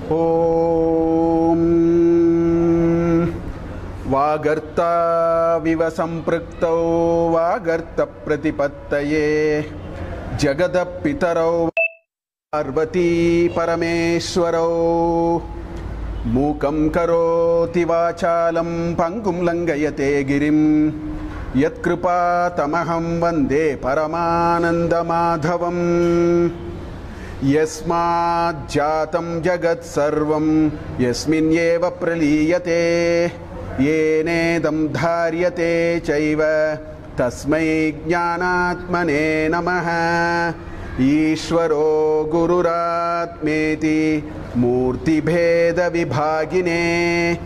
Om Vagartha viva sampraktau Vagartha pratipattaye Jagadap pitarau Parvati parameshwarau Mukam karoti vachalam Pangum langayate girim Yat kripa tamaham vande Paramananda madhavam Yasmad jatam jagat sarvam Yasmin yeva praliyate Yenedam dharyate chaiva Tasmai jnanatmane namaha Ishvaro gururatmeti Murti bheda vibhagine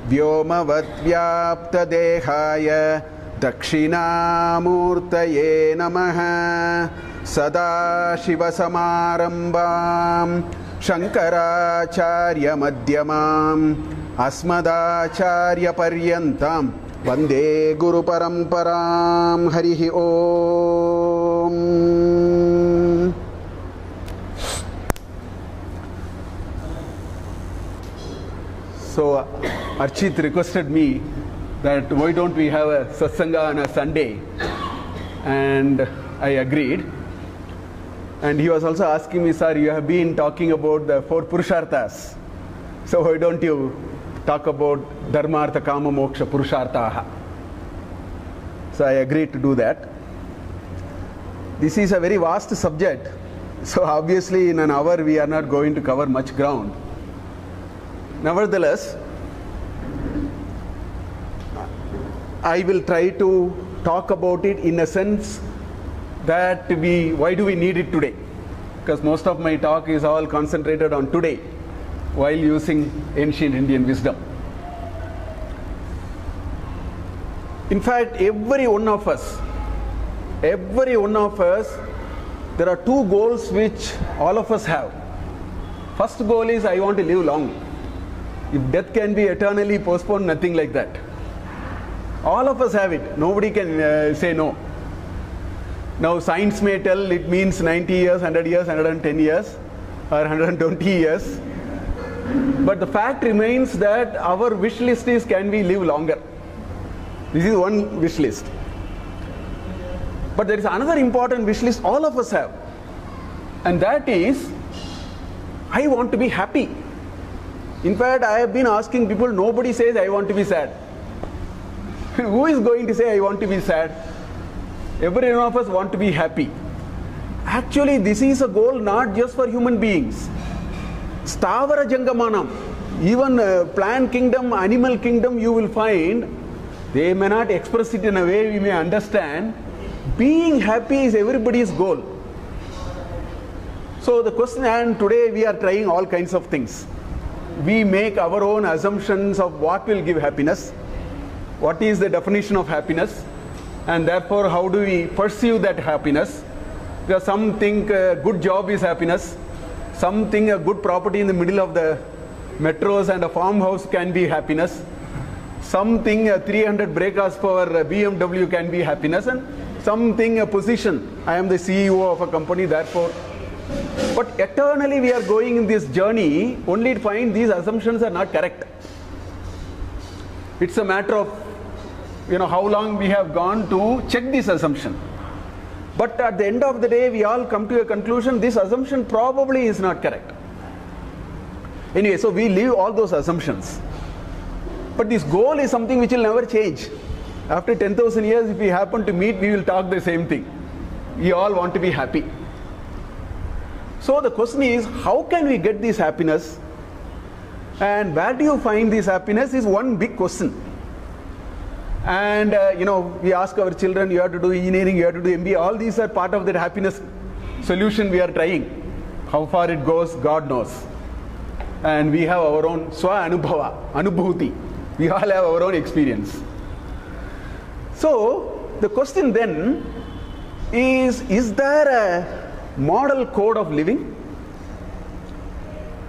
Vyomavat vyapta dehaya Dakshinamurtaye namaha Sada Shiva Samarambam Shankaracharya Madhyamam Asmadacharya Paryantam Vande Guru Paramparam Harihi Om. So Archit requested me that why don't we have a satsanga on a Sunday, and I agreed. And he was also asking me, sir, you have been talking about the Four Purusharthas, so why don't you talk about Dharma, Artha, Kaama, Moksha, Purusharthaha? So I agreed to do that. This is a very vast subject, so obviously in an hour we are not going to cover much ground. Nevertheless, I will try to talk about it in a sense that why do we need it today? Because most of my talk is all concentrated on today while using ancient Indian wisdom. In fact, every one of us, there are two goals which all of us have. First goal is I want to live long. If death can be eternally postponed, nothing like that. All of us have it. Nobody can say no. Now science may tell it means 90 years, 100 years, 110 years or 120 years. But the fact remains that our wish list is can we live longer. This is one wish list. But there is another important wish list all of us have. And that is, I want to be happy. In fact, I have been asking people, nobody says I want to be sad. Who is going to say I want to be sad? Every one of us want to be happy. Actually, this is a goal not just for human beings. Stavara Jangamanam, even plant kingdom, animal kingdom, you will find, they may not express it in a way we may understand. Being happy is everybody's goal. So the question, and today we are trying all kinds of things. We make our own assumptions of what will give happiness. What is the definition of happiness? And therefore, how do we pursue that happiness? Because some think a good job is happiness. Some think a good property in the middle of the metros and a farmhouse can be happiness. Some think 300 brake horsepower BMW can be happiness. And some think a position. I am the CEO of a company, therefore. But eternally we are going in this journey only to find these assumptions are not correct. It's a matter of how long we have gone to check this assumption. But at the end of the day, we all come to a conclusion, this assumption probably is not correct. Anyway, so we leave all those assumptions. But this goal is something which will never change. After 10,000 years, if we happen to meet, we will talk the same thing. We all want to be happy. So the question is, how can we get this happiness? And where do you find this happiness is one big question. And we ask our children, you have to do engineering, you have to do MBA. All these are part of that happiness solution we are trying. How far it goes, God knows. And we have our own swa anubhava, anubhuti. We all have our own experience. So the question then is there a model code of living?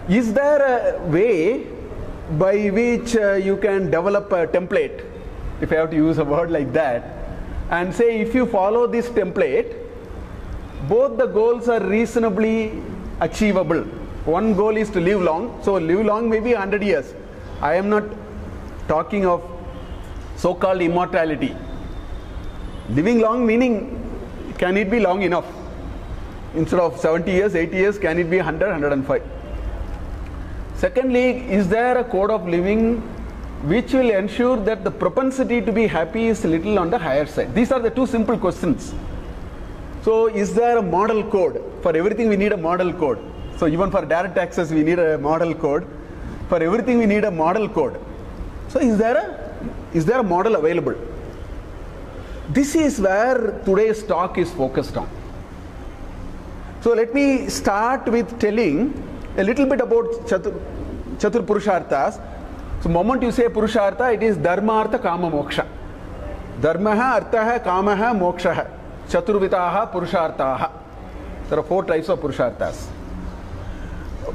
Is there a way by which you can develop a template, if I have to use a word like that, and say if you follow this template, both the goals are reasonably achievable. One goal is to live long. So live long maybe 100 years. I am not talking of so-called immortality. Living long meaning, can it be long enough? Instead of 70 years, 80 years, can it be 100, 105? Secondly, is there a code of living which will ensure that the propensity to be happy is a little on the higher side? These are the two simple questions. So is there a model code? For everything we need a model code. So even for direct access we need a model code. For everything we need a model code. So is there a model available? This is where today's talk is focused on. So let me start with telling a little bit about Chatur Purusharthas. So moment you say Purushartha, it is Dharma, Artha, Kaama, Moksha. Dharmaha, Arthaha, Kamaha, Mokshaha. Chaturvitaha, Purusharthaha. There are 4 types of Purusharthas.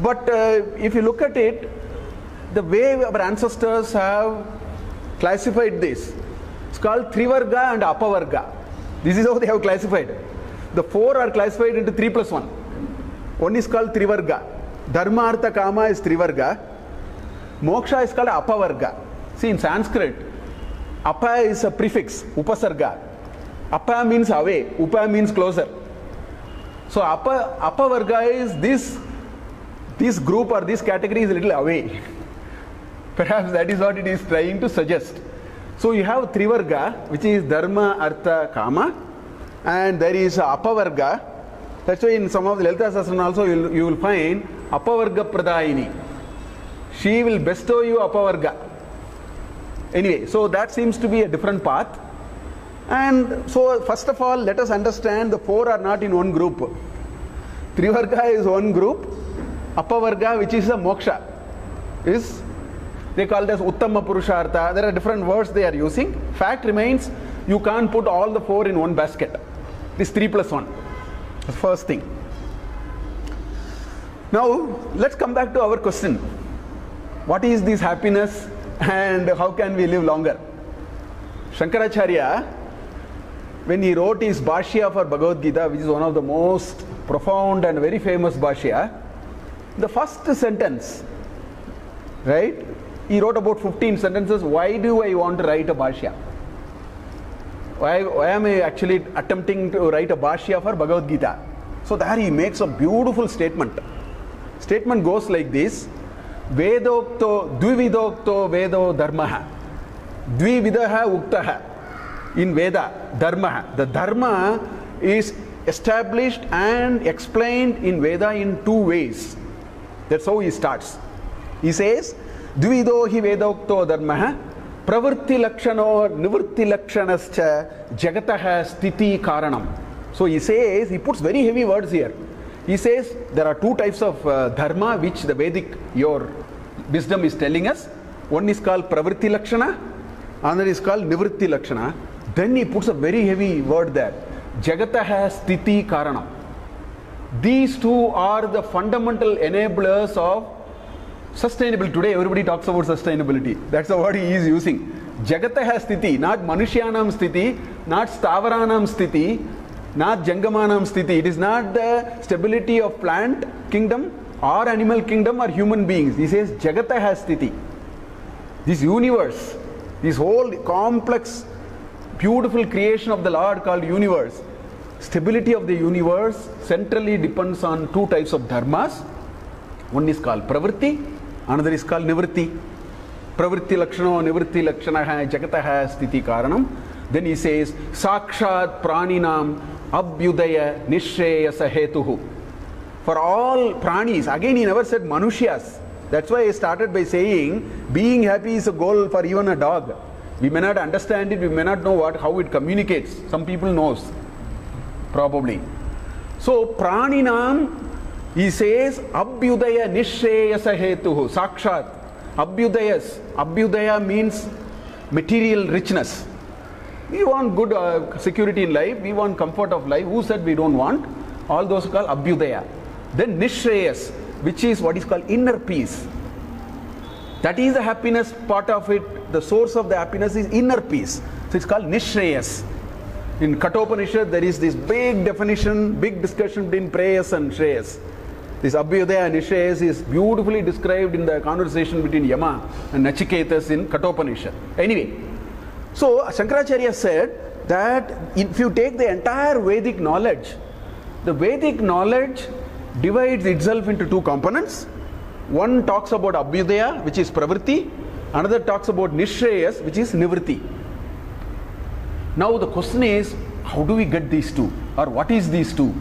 But if you look at it, the way our ancestors have classified this, it's called Trivarga and Apavarga. This is how they have classified. The 4 are classified into 3 plus 1. One is called Trivarga. Dharma, Artha, Kama is Trivarga. Moksha is called Apavarga. See, in Sanskrit, Apa is a prefix, Upasarga. Apa means away, Upa means closer. So Apavarga is this group or this category is a little away. Perhaps that is what it is trying to suggest. So you have Trivarga, which is Dharma, Artha, Kama, and there is Apavarga. That's why in some of the Lalita Sasana also you will find Apavarga Pradayini. She will bestow you Apavarga. Anyway, so that seems to be a different path. And so first of all, let us understand the 4 are not in one group. Trivarga is one group. Apavarga, which is a moksha, they call it as Uttama Purushartha. There are different words they are using. Fact remains, you can't put all the 4 in one basket. This 3 plus 1. The first thing. Now, let's come back to our question. What is this happiness and how can we live longer? Shankaracharya, when he wrote his Bhashya for Bhagavad Gita, which is one of the most profound and very famous Bhashya, the first sentence, right? He wrote about 15 sentences. Why do I want to write a Bhashya? Why am I actually attempting to write a Bhashya for Bhagavad Gita? So there he makes a beautiful statement. Statement goes like this: Vedokto, Dvividokto Vedo Dharmaha. Dvividaha Uktaha. In Veda, Dharma. The Dharma is established and explained in Veda in 2 ways. That's how he starts. He says, Dvido hi Vedokto Dharma, Pravritti Lakshano Nivritti Lakshanascha Jagataha Sthiti Karanam. So he says, he puts very heavy words here. He says there are 2 types of Dharma which the Vedic, your wisdom is telling us. One is called Pravritti Lakshana, another is called Nivritti Lakshana. Then he puts a very heavy word there. Jagataha Sthiti Karanam. These 2 are the fundamental enablers of sustainability. Today everybody talks about sustainability. That's the word he is using. Jagataha Sthiti, not Manushyanam Sthiti, not Stavaranam Sthiti, not Jangamanam Sthiti. It is not the stability of plant kingdom or animal kingdom or human beings. He says Jagataha Sthiti. This universe, this whole complex, beautiful creation of the Lord called universe, stability of the universe centrally depends on 2 types of dharmas. One is called pravritti, another is called nivritti. Pravritti lakshano nivritti lakshanaha jagataha sthiti karanam. Then he says sakshat praninam abhyudaya nishreyasa hetuhu. For all pranis, again he never said manushyas. That's why I started by saying being happy is a goal for even a dog. We may not understand it, we may not know how it communicates. Some people knows, probably. So, praninam, he says, abhyudaya nishreyasa hetuhu, sakshat, abhyudayas. Abhyudaya means material richness. We want good security in life, we want comfort of life. Who said we don't want? All those are called abhyudaya. Then nishreyas, which is what is called inner peace. That is the happiness part of it. The source of the happiness is inner peace. So it's called Nishreyas. In Kathopanishad, there is this big definition, big discussion between Preyas and Shreyas. This Abhyudaya and Nishreyas is beautifully described in the conversation between Yama and Nachiketas in Kathopanishad. Anyway, so Shankaracharya said that if you take the entire Vedic knowledge, the Vedic knowledge divides itself into two components. One talks about Abhyudaya, which is Pravritti. Another talks about Nishreyas, which is Nivritti. Now the question is, how do we get these two? Or what is these two?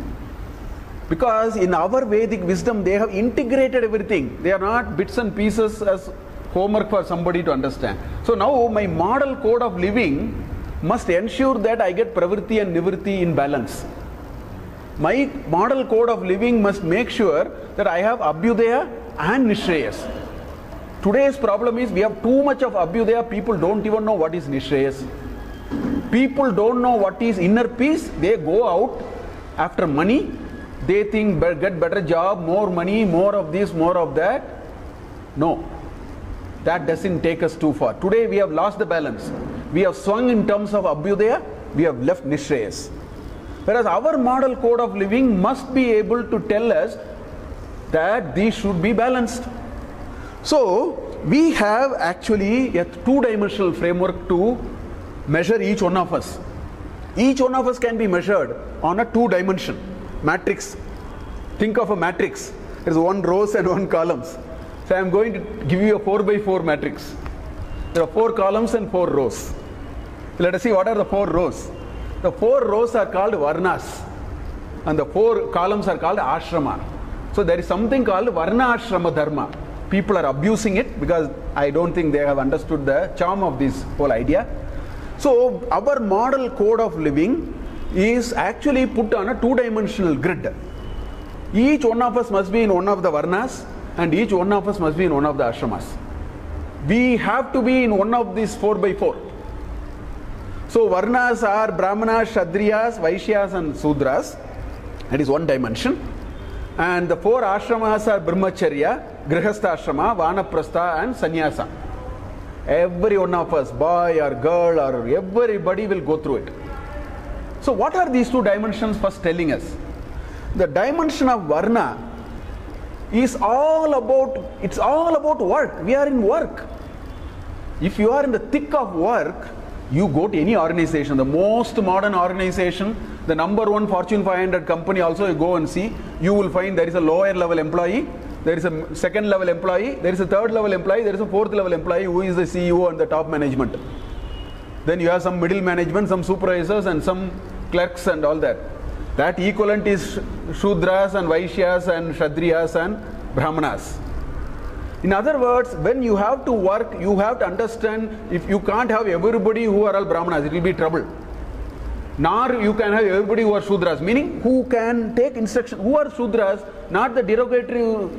Because in our Vedic wisdom, they have integrated everything. They are not bits and pieces as homework for somebody to understand. So now my model code of living must ensure that I get Pravritti and Nivritti in balance. My model code of living must make sure that I have Abhyudaya and Nishreyas. Today's problem is we have too much of Abhyudaya, people don't even know what is Nishreyas. People don't know what is inner peace. They go out after money. They think get better job, more money, more of this, more of that. No, that doesn't take us too far. Today we have lost the balance. We have swung in terms of Abhyudaya, we have left Nishreyas. Whereas our model code of living must be able to tell us that these should be balanced. So we have actually a two-dimensional framework to measure each one of us. Each one of us can be measured on a two-dimension matrix. Think of a matrix. There is one rows and one columns. So I am going to give you a 4x4 matrix. There are 4 columns and 4 rows. Let us see what are the 4 rows. The 4 rows are called Varnas and the 4 columns are called Ashrama. So there is something called Varna Ashrama Dharma. People are abusing it because I don't think they have understood the charm of this whole idea. So our model code of living is actually put on a two-dimensional grid. Each one of us must be in one of the Varnas and each one of us must be in one of the Ashramas. We have to be in one of these 4x4. So Varnas are Brahmanas, Kshatriyas, Vaishyas and Sudras. That is one dimension. And the 4 Ashramas are Brahmacharya, Grihastha Ashrama, Vanaprastha and Sannyasa. Every one of us, boy or girl or everybody will go through it. So what are these two dimensions first telling us? The dimension of Varna is all about work. We are in work. If you are in the thick of work, you go to any organization, the most modern organization, the #1 Fortune 500 company also, you go and see, you will find there is a lower level employee, there is a second level employee, there is a third level employee, there is a fourth level employee who is the CEO and the top management. Then you have some middle management, some supervisors and some clerks and all that. That equivalent is Shudras and Vaishyas and Kshatriyas and Brahmanas. In other words, when you have to work, you have to understand, if you can't have everybody who are all Brahmanas, it will be trouble. Nor you can have everybody who are Shudras, meaning who can take instruction. Who are Shudras? Not the derogatory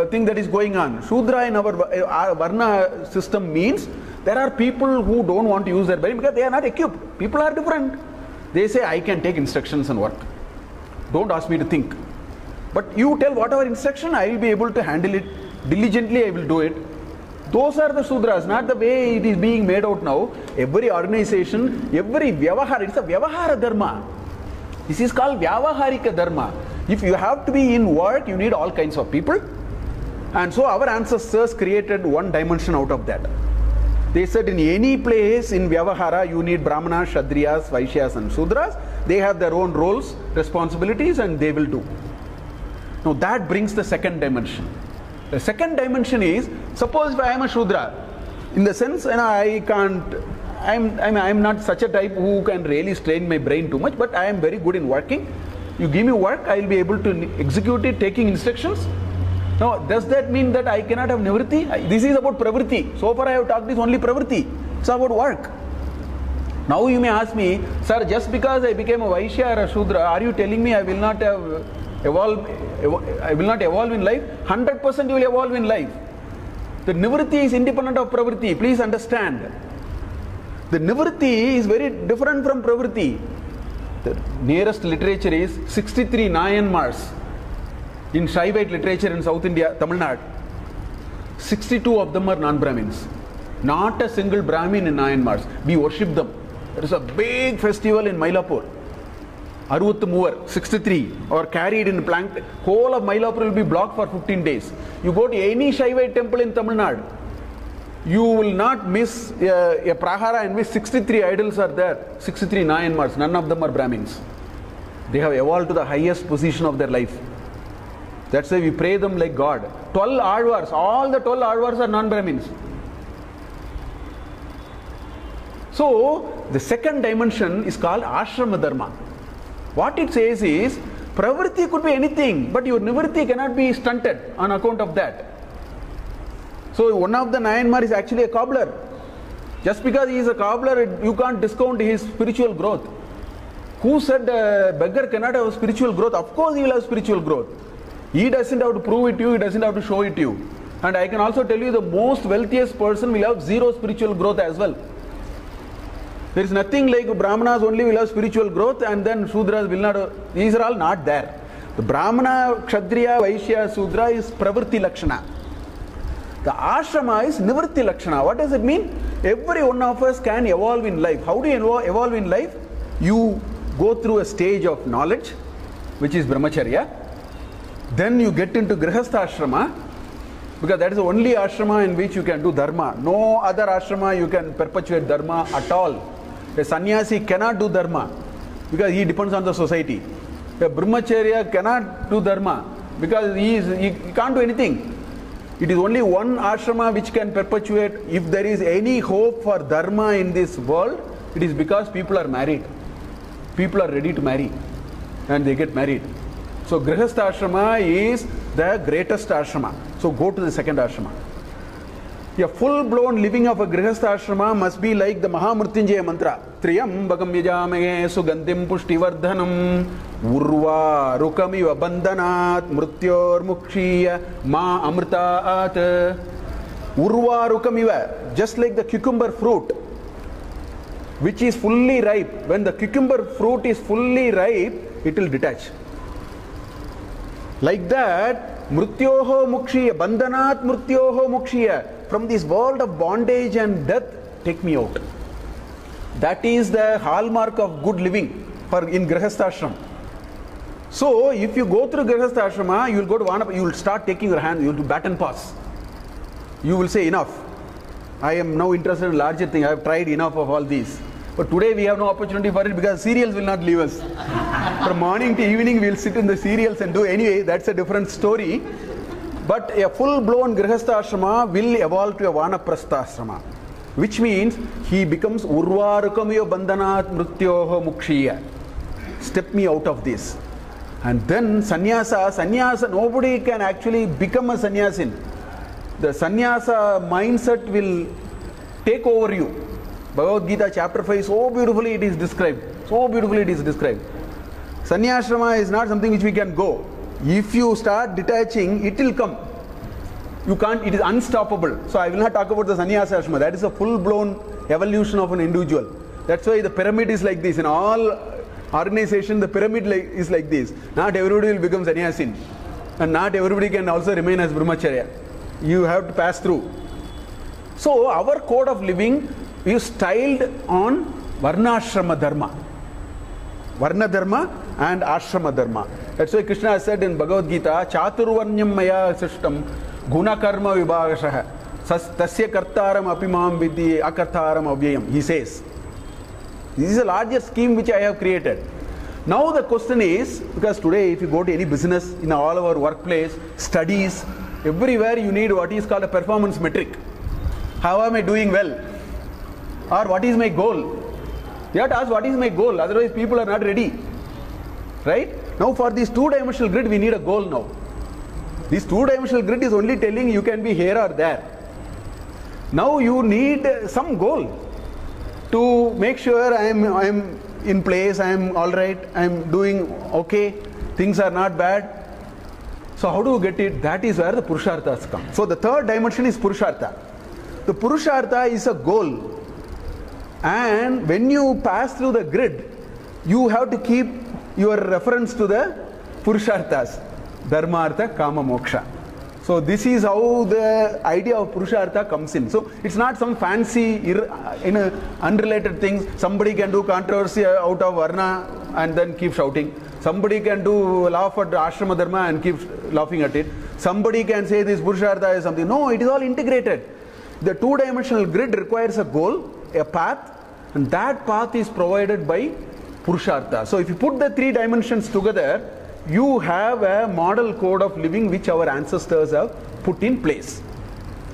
thing that is going on. Shudra in our Varna system means there are people who don't want to use their brain because they are not equipped. People are different. They say, I can take instructions and work. Don't ask me to think. But you tell whatever instruction, I will be able to handle it. Diligently I will do it. Those are the Sudras, not the way it is being made out now. Every organization, every Vyavahara, it's a Vyavahara Dharma. This is called Vyavaharika Dharma. If you have to be in work, you need all kinds of people. And so our ancestors created one dimension out of that. They said in any place in Vyavahara, you need Brahmanas, Kshatriyas, Vaishyas and Sudras. They have their own roles, responsibilities and they will do. Now that brings the second dimension. The second dimension is, suppose if I am a Shudra, in the sense, I'm not such a type who can really strain my brain too much, but I am very good in working. You give me work, I will be able to execute it, taking instructions. Now, does that mean that I cannot have Nivritti? This is about Pravritti. So far I have talked this only Pravritti. It's about work. Now you may ask me, sir, just because I became a Vaishya or a Shudra, are you telling me I will not have I will not evolve in life? 100% you will evolve in life. The Nivritti is independent of Pravritti. Please understand. The Nivritti is very different from Pravritti. The nearest literature is 63 Nayanmars. In Shaivite literature in South India, Tamil Nadu, 62 of them are non-Brahmins. Not a single Brahmin in Nayanmars. We worship them. There is a big festival in Mylapore. 63, or carried in plank. Whole of Mylapore will be blocked for 15 days. You go to any Shaivite temple in Tamil Nadu, you will not miss a prahara in which 63 idols are there, 63 Nayanmars, none of them are Brahmins. They have evolved to the highest position of their life. That's why we pray them like God. 12 Alvars, all the 12 Alvars are non-Brahmins. So, the second dimension is called Ashrama Dharma. What it says is, pravritti could be anything, but your nivritti cannot be stunted on account of that. So, one of the Nayanmar is actually a cobbler. Just because he is a cobbler, you can't discount his spiritual growth. Who said a beggar cannot have spiritual growth? Of course he will have spiritual growth. He doesn't have to prove it to you, he doesn't have to show it to you. And I can also tell you the most wealthiest person will have zero spiritual growth as well. There is nothing like Brahmanas only will have spiritual growth and then Shudras will not. These are all not there. The Brahmana, Kshatriya, Vaishya, Sudra is Pravritti Lakshana. The Ashrama is Nivritti Lakshana. What does it mean? Every one of us can evolve in life. How do you evolve in life? You go through a stage of knowledge, which is Brahmacharya. Then you get into Grihastha Ashrama, because that is the only ashrama in which you can do Dharma. No other ashrama you can perpetuate Dharma at all. A sannyasi cannot do Dharma because he depends on the society. A Brahmacharya cannot do Dharma because he can't do anything. It is only one ashrama which can perpetuate. If there is any hope for Dharma in this world, it is because people are married. People are ready to marry and they get married. So Grihastha Ashrama is the greatest ashrama. So go to the second ashrama. A full-blown living of a Grihastha Ashrama must be like the Mahamrityunjaya mantra. Triyambakam yajamage sugandhim pushtivardhanam urva rukamiva bandhanat mrityor mukshiya ma amritaat. Urva rukamiva, just like the cucumber fruit, which is fully ripe. When the cucumber fruit is fully ripe, it will detach. Like that, mrityoho mukshiya, bandhanat mrityoho mukshiya. From this world of bondage and death, take me out. That is the hallmark of good living for in Grihastha Ashram. So, if you go through Grihastha Ashrama, you will go to Vanapa, you will start taking your hand, you will do bat and pass. You will say, enough. I am now interested in larger things. I have tried enough of all these. But today we have no opportunity for it because serials will not leave us. From morning to evening we will sit in the serials and do. Anyway, that's a different story. But a full-blown Grihastha Ashrama will evolve to a Vanaprastha Ashrama, which means he becomes Urvarukamiyo Bandhanat Mrityoho Mukshiya. Step me out of this. And then sannyasa, nobody can actually become a sannyasin. The sannyasa mindset will take over you. Bhagavad Gita chapter 5, so beautifully it is described. So beautifully it is described. Sannyashrama is not something which we can go. If you start detaching, it will come. You can't, it is unstoppable. So I will not talk about the sannyasa ashrama. That is a full-blown evolution of an individual. That's why the pyramid is like this. In all organizations, the pyramid is like this. Not everybody will become sannyasin. And not everybody can also remain as brahmacharya. You have to pass through. So our code of living is styled on Varnashrama Dharma. Varna Dharma and Ashrama Dharma. That's why Krishna has said in Bhagavad Gita, Chaturvarnyam maya sistam guna karma vibhagashaha tasya kartaram apimam vidhi akartaram avyayam. He says, this is a larger scheme which I have created. Now the question is, because today if you go to any business, in all our workplace, studies, everywhere you need what is called a performance metric. How am I doing well? Or what is my goal? You have to ask what is my goal, otherwise people are not ready. Right? Now for this two-dimensional grid we need a goal now. This two-dimensional grid is only telling you can be here or there. Now you need some goal to make sure I am in place, I am alright, I am doing okay, things are not bad. So how do you get it? That is where the Purusharthas come. So the third dimension is Purushartha. The Purushartha is a goal. And when you pass through the grid, you have to keep your reference to the Purusharthas. Dharma, Artha, Kaama, Moksha. So this is how the idea of Purushartha comes in. So it's not some fancy, unrelated things. Somebody can do controversy out of Varna and then keep shouting. Somebody can do laugh at Ashrama Dharma and keep laughing at it. Somebody can say this Purushartha is something. No, it is all integrated. The two-dimensional grid requires a goal, a path, and that path is provided by Purushartha. So if you put the three dimensions together, you have a model code of living which our ancestors have put in place.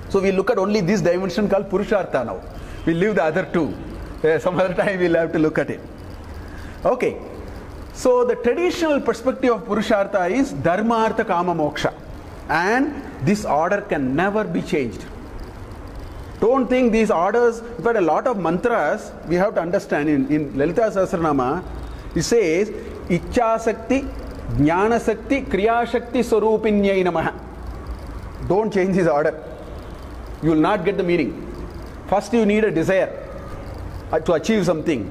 So we look at only this dimension called Purushartha now. We'll leave the other two. Some other time we'll have to look at it. Okay. So the traditional perspective of Purushartha is Dharma, Artha, Kaama, Moksha. And this order can never be changed. Don't think these orders, in fact a lot of mantras we have to understand in Lalita Sahasranama, it says, Ichcha Sakti, Jnana Sakti, Kriya Shakti Swarupinyai Namaha. Don't change this order. You will not get the meaning. First you need a desire to achieve something.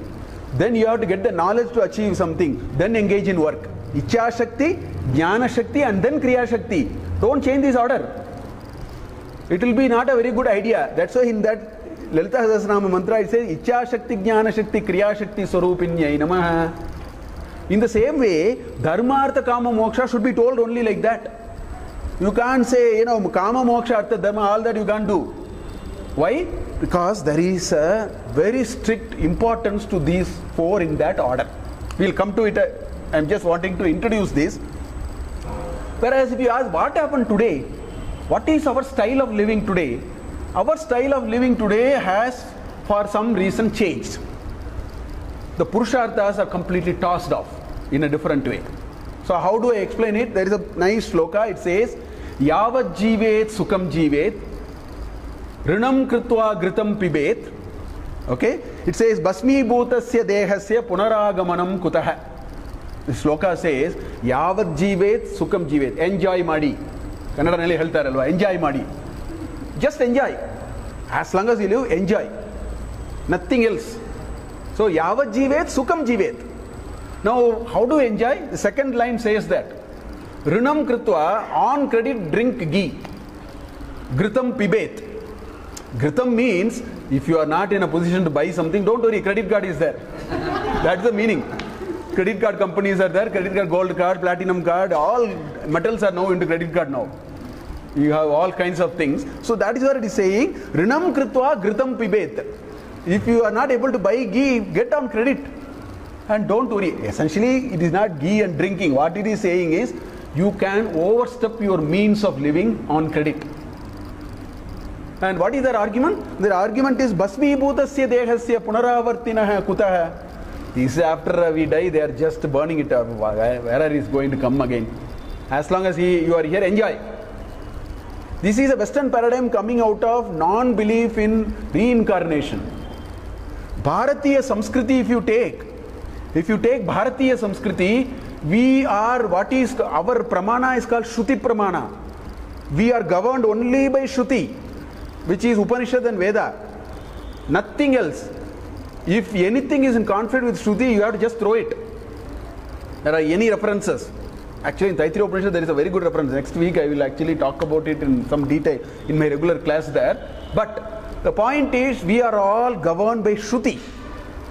Then you have to get the knowledge to achieve something. Then engage in work. Ichcha Shakti, Jnana Shakti and then Kriya Shakti. Don't change this order. It will be not a very good idea. That's why in that Lalita Sahasranama mantra it says Ichcha Shakti, Jnana Shakti, Kriya Shakti Swarupinyai Namaha. In the same way, Dharma, Artha, Kaama, Moksha should be told only like that. You can't say, Kaama, Moksha, Artha, Dharma, all that you can't do. Why? Because there is a very strict importance to these four in that order. We'll come to it. I'm just wanting to introduce this. Whereas if you ask what happened today, what is our style of living today? Our style of living today has for some reason changed. The Purusharthas are completely tossed off in a different way. So how do I explain it? There is a nice shloka. It says, Yavat jivet sukham jivet, rinam kritva gritam pibet. Okay? It says, Basmi bhutasya dehasya punaragamanam kutaha. The shloka says, Yavat jivet sukham jivet. Enjoy madi. Kannada nalli heltare alva. Enjoy madi. Just enjoy. As long as you live, enjoy. Nothing else. So, Yavat jivet, sukham jivet. Now, how do you enjoy? The second line says that. Rinam kritva, on credit drink ghee. Gritam pibet. Gritam means, if you are not in a position to buy something, don't worry, credit card is there. That's the meaning. Credit card companies are there, credit card, gold card, platinum card, all metals are now into credit card now. You have all kinds of things. So, that is what it is saying. Rinam kritva, gritam pibet. If you are not able to buy ghee, get on credit. And don't worry. Essentially, it is not ghee and drinking. What it is saying is, you can overstep your means of living on credit. And what is their argument? Their argument is, Basmi bhutasya dehasya punaravartinaha kutaha. This is after we die, they are just burning it up. Where is going to come again? As long as you are here, enjoy. This is a Western paradigm coming out of non-belief in reincarnation. Bharatiya Samskriti, if you take Bharatiya Samskriti, we are, our pramana is called Shruti Pramana. We are governed only by Shruti, which is Upanishad and Veda. Nothing else. If anything is in conflict with Shruti, you have to just throw it. There are any references. Actually, in Taittiriya Upanishad, there is a very good reference. Next week, I will actually talk about it in some detail in my regular class there. But the point is, we are all governed by Shruti.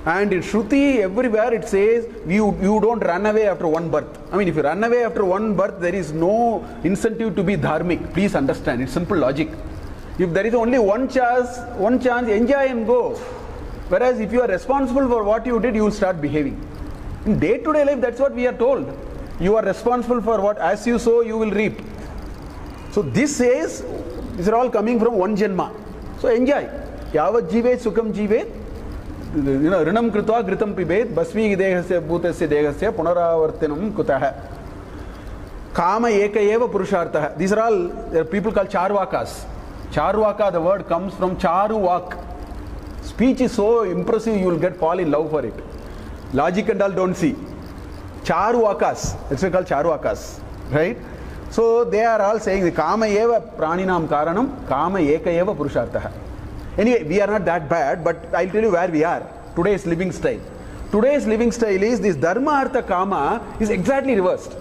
And in Shruti, everywhere it says, you don't run away after one birth. I mean, if you run away after one birth, there is no incentive to be dharmic. Please understand, it's simple logic. If there is only one chance, enjoy and go. Whereas if you are responsible for what you did, you will start behaving. In day-to-day life, that's what we are told. You are responsible for what, as you sow, you will reap. So this says, these are all coming from one Janma. So enjoy. Yavat jivet sukham jivet. Rinam kritva gritam pibet. Basmi dehasya bhutasya dehasya punaravartinam kutaha. Kaama ekayeva purushartha. These are all, there are people called charvakas. Charvaka, the word comes from charu vak. Speech is so impressive, you will fall in love for it. Logic and all don't see. Charvakas. That's why called charvakas. Right? So they are all saying the Kaama eva praninam karanam, Kaama eka eva purushartha. Anyway, we are not that bad, but I'll tell you where we are. Today's living style. Today's living style is this Dharma, Artha, Kaama is exactly reversed.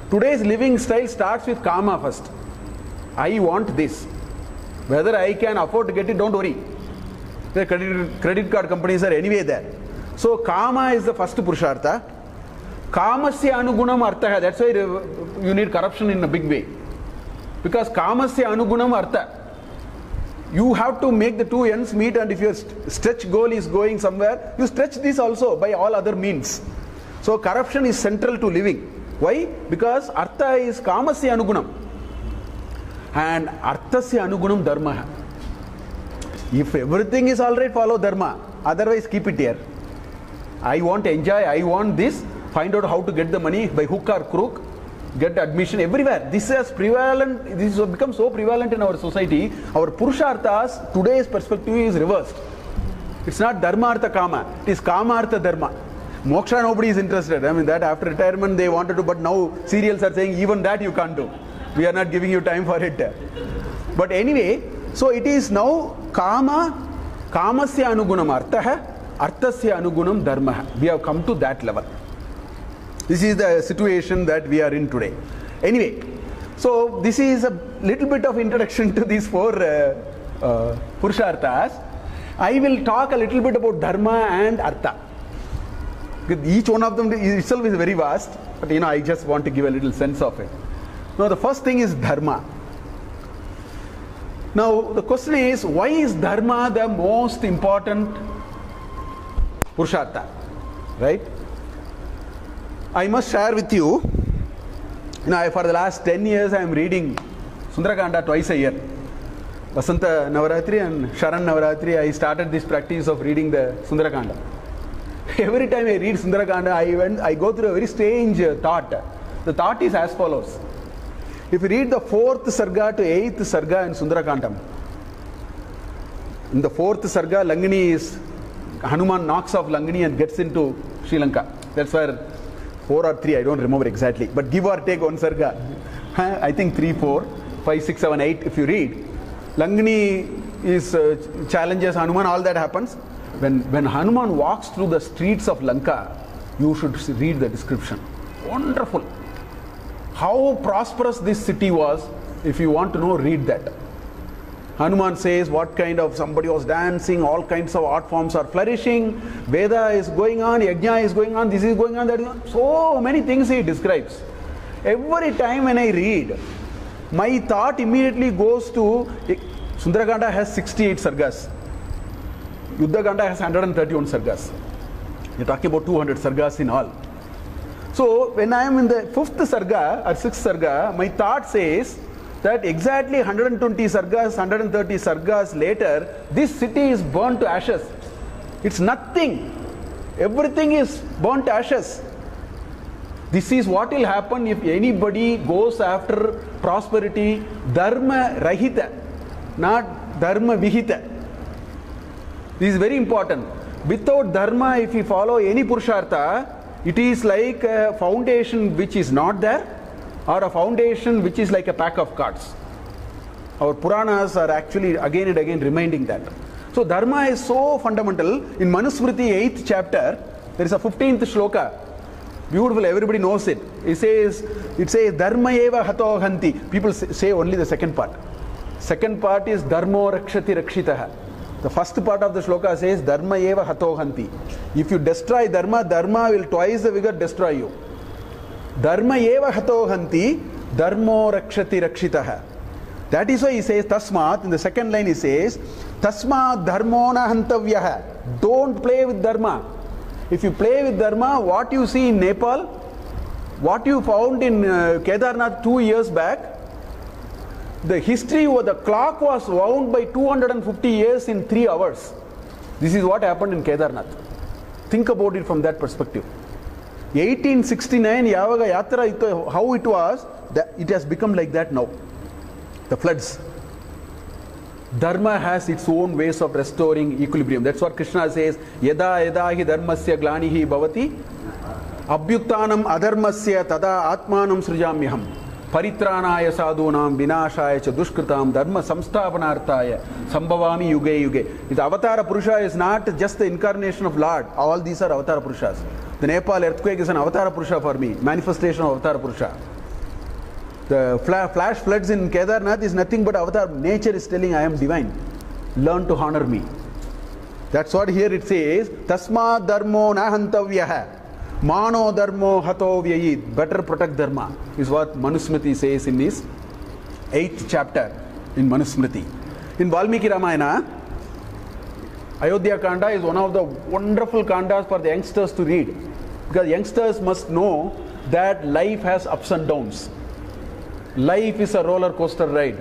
Today's living style starts with Kaama first. I want this. Whether I can afford to get it, don't worry. The credit card companies are anyway there. So Kama is the first Purushartha. Kamasya anugunam artha. That's why you need corruption in a big way. Because Kamasya anugunam artha. You have to make the two ends meet, and if your stretch goal is going somewhere, you stretch this also by all other means. So corruption is central to living. Why? Because Artha is Kamasya anugunam. And Arthasya anugunam dharma. If everything is alright, follow dharma. Otherwise, keep it here. I want to enjoy, I want this. Find out how to get the money by hook or crook. Get admission everywhere. This has prevalent. This has become so prevalent in our society. Our Purusharthas, today's perspective is reversed. It's not Dharma Artha Kama. It is Kama Artha Dharma. Moksha, nobody is interested. I mean, that after retirement they wanted to, but now serials are saying even that you can't do. We are not giving you time for it. But anyway, so it is now Kamasya anugunam artha, arthasya anugunam dharma. We have come to that level. This is the situation that we are in today. Anyway, so this is a little bit of introduction to these four Purusharthas. I will talk a little bit about Dharma and Artha. Each one of them itself is very vast, but I just want to give a little sense of it. Now the first thing is Dharma. Now the question is, why is Dharma the most important Purushartha? Right? I must share with you, for the last 10 years I am reading Sundarakanda twice a year. Vasanta Navaratri and Sharan Navaratri, I started this practice of reading the Sundarakanda. Every time I read Sundarakanda, I go through a very strange thought. The thought is as follows. If you read the 4th Sarga to 8th Sarga in Sundarakandam, in the 4th Sarga, Langani is, Hanuman knocks off Langani and gets into Sri Lanka. That's where 4 or 3, I don't remember exactly, but give or take one Sarga. I think 3, 4, 5, 6, 7, 8, if you read. Langani is challenges Hanuman, all that happens. When Hanuman walks through the streets of Lanka, you should read the description. Wonderful. How prosperous this city was, if you want to know, read that. Hanuman says what kind of somebody was dancing, all kinds of art forms are flourishing, Veda is going on, Yajna is going on, this is going on, that is going on. So many things he describes. Every time when I read, my thought immediately goes to, Sundarakanda has 68 sargas. Yuddhakanda has 131 sargas. You're talking about 200 sargas in all. So when I am in the 5th sarga or 6th sarga, my thought says that exactly 120 sargas, 130 sargas later, this city is burnt to ashes. It's nothing. Everything is burnt to ashes. This is what will happen if anybody goes after prosperity, dharma rahita, not dharma vihita. This is very important. Without dharma, if you follow any Purushartha, it is like a foundation which is not there, or a foundation which is like a pack of cards. Our Puranas are actually again and again reminding that. So Dharma is so fundamental. In Manusmriti 8th chapter, there is a 15th shloka. Beautiful, everybody knows it. It says Dharma eva hato hanti. People say only the second part. Second part is Dharmo rakshati rakshitaha. The first part of the shloka says Dharma eva hato hanti. If you destroy Dharma, Dharma will twice the vigor destroy you. Dharma eva hato hanti, Dharmo rakshati rakshitaha. That is why he says Tasmat. In the second line he says Tasmat dharmo na hantavyaha. Don't play with Dharma. If you play with Dharma, what you see in Nepal, what you found in Kedarnath 2 years back, the history of the clock was wound by 250 years in 3 hours. This is what happened in Kedarnath. Think about it from that perspective. 1869, Yavaga Yatra, how it was, it has become like that now. The floods. Dharma has its own ways of restoring equilibrium. That's what Krishna says, Yada yada hi dharmasya glanihi bhavati, abhyuktanam adharmasya tada atmanam srijamyaham. Paritranaya sadhunam vinashaya cha dushkritam dharma samsthapanarthaya sambhavami yuge yuge. The Avatara Purusha is not just the incarnation of Lord. All these are Avatara Purushas. The Nepal earthquake is an Avatara Purusha for me. Manifestation of Avatara Purusha. The flash floods in Kedarnath is nothing but avatar. Nature is telling, I am divine. Learn to honor me. That's what here it says. Tasma dharmo nahantavyaha. Mano dharmo hato vyayid. Better protect dharma is what Manusmriti says in his 8th chapter in Manusmriti. In Valmiki Ramayana, Ayodhya Kanda is one of the wonderful kandas for the youngsters to read. Because youngsters must know that life has ups and downs. Life is a roller coaster ride.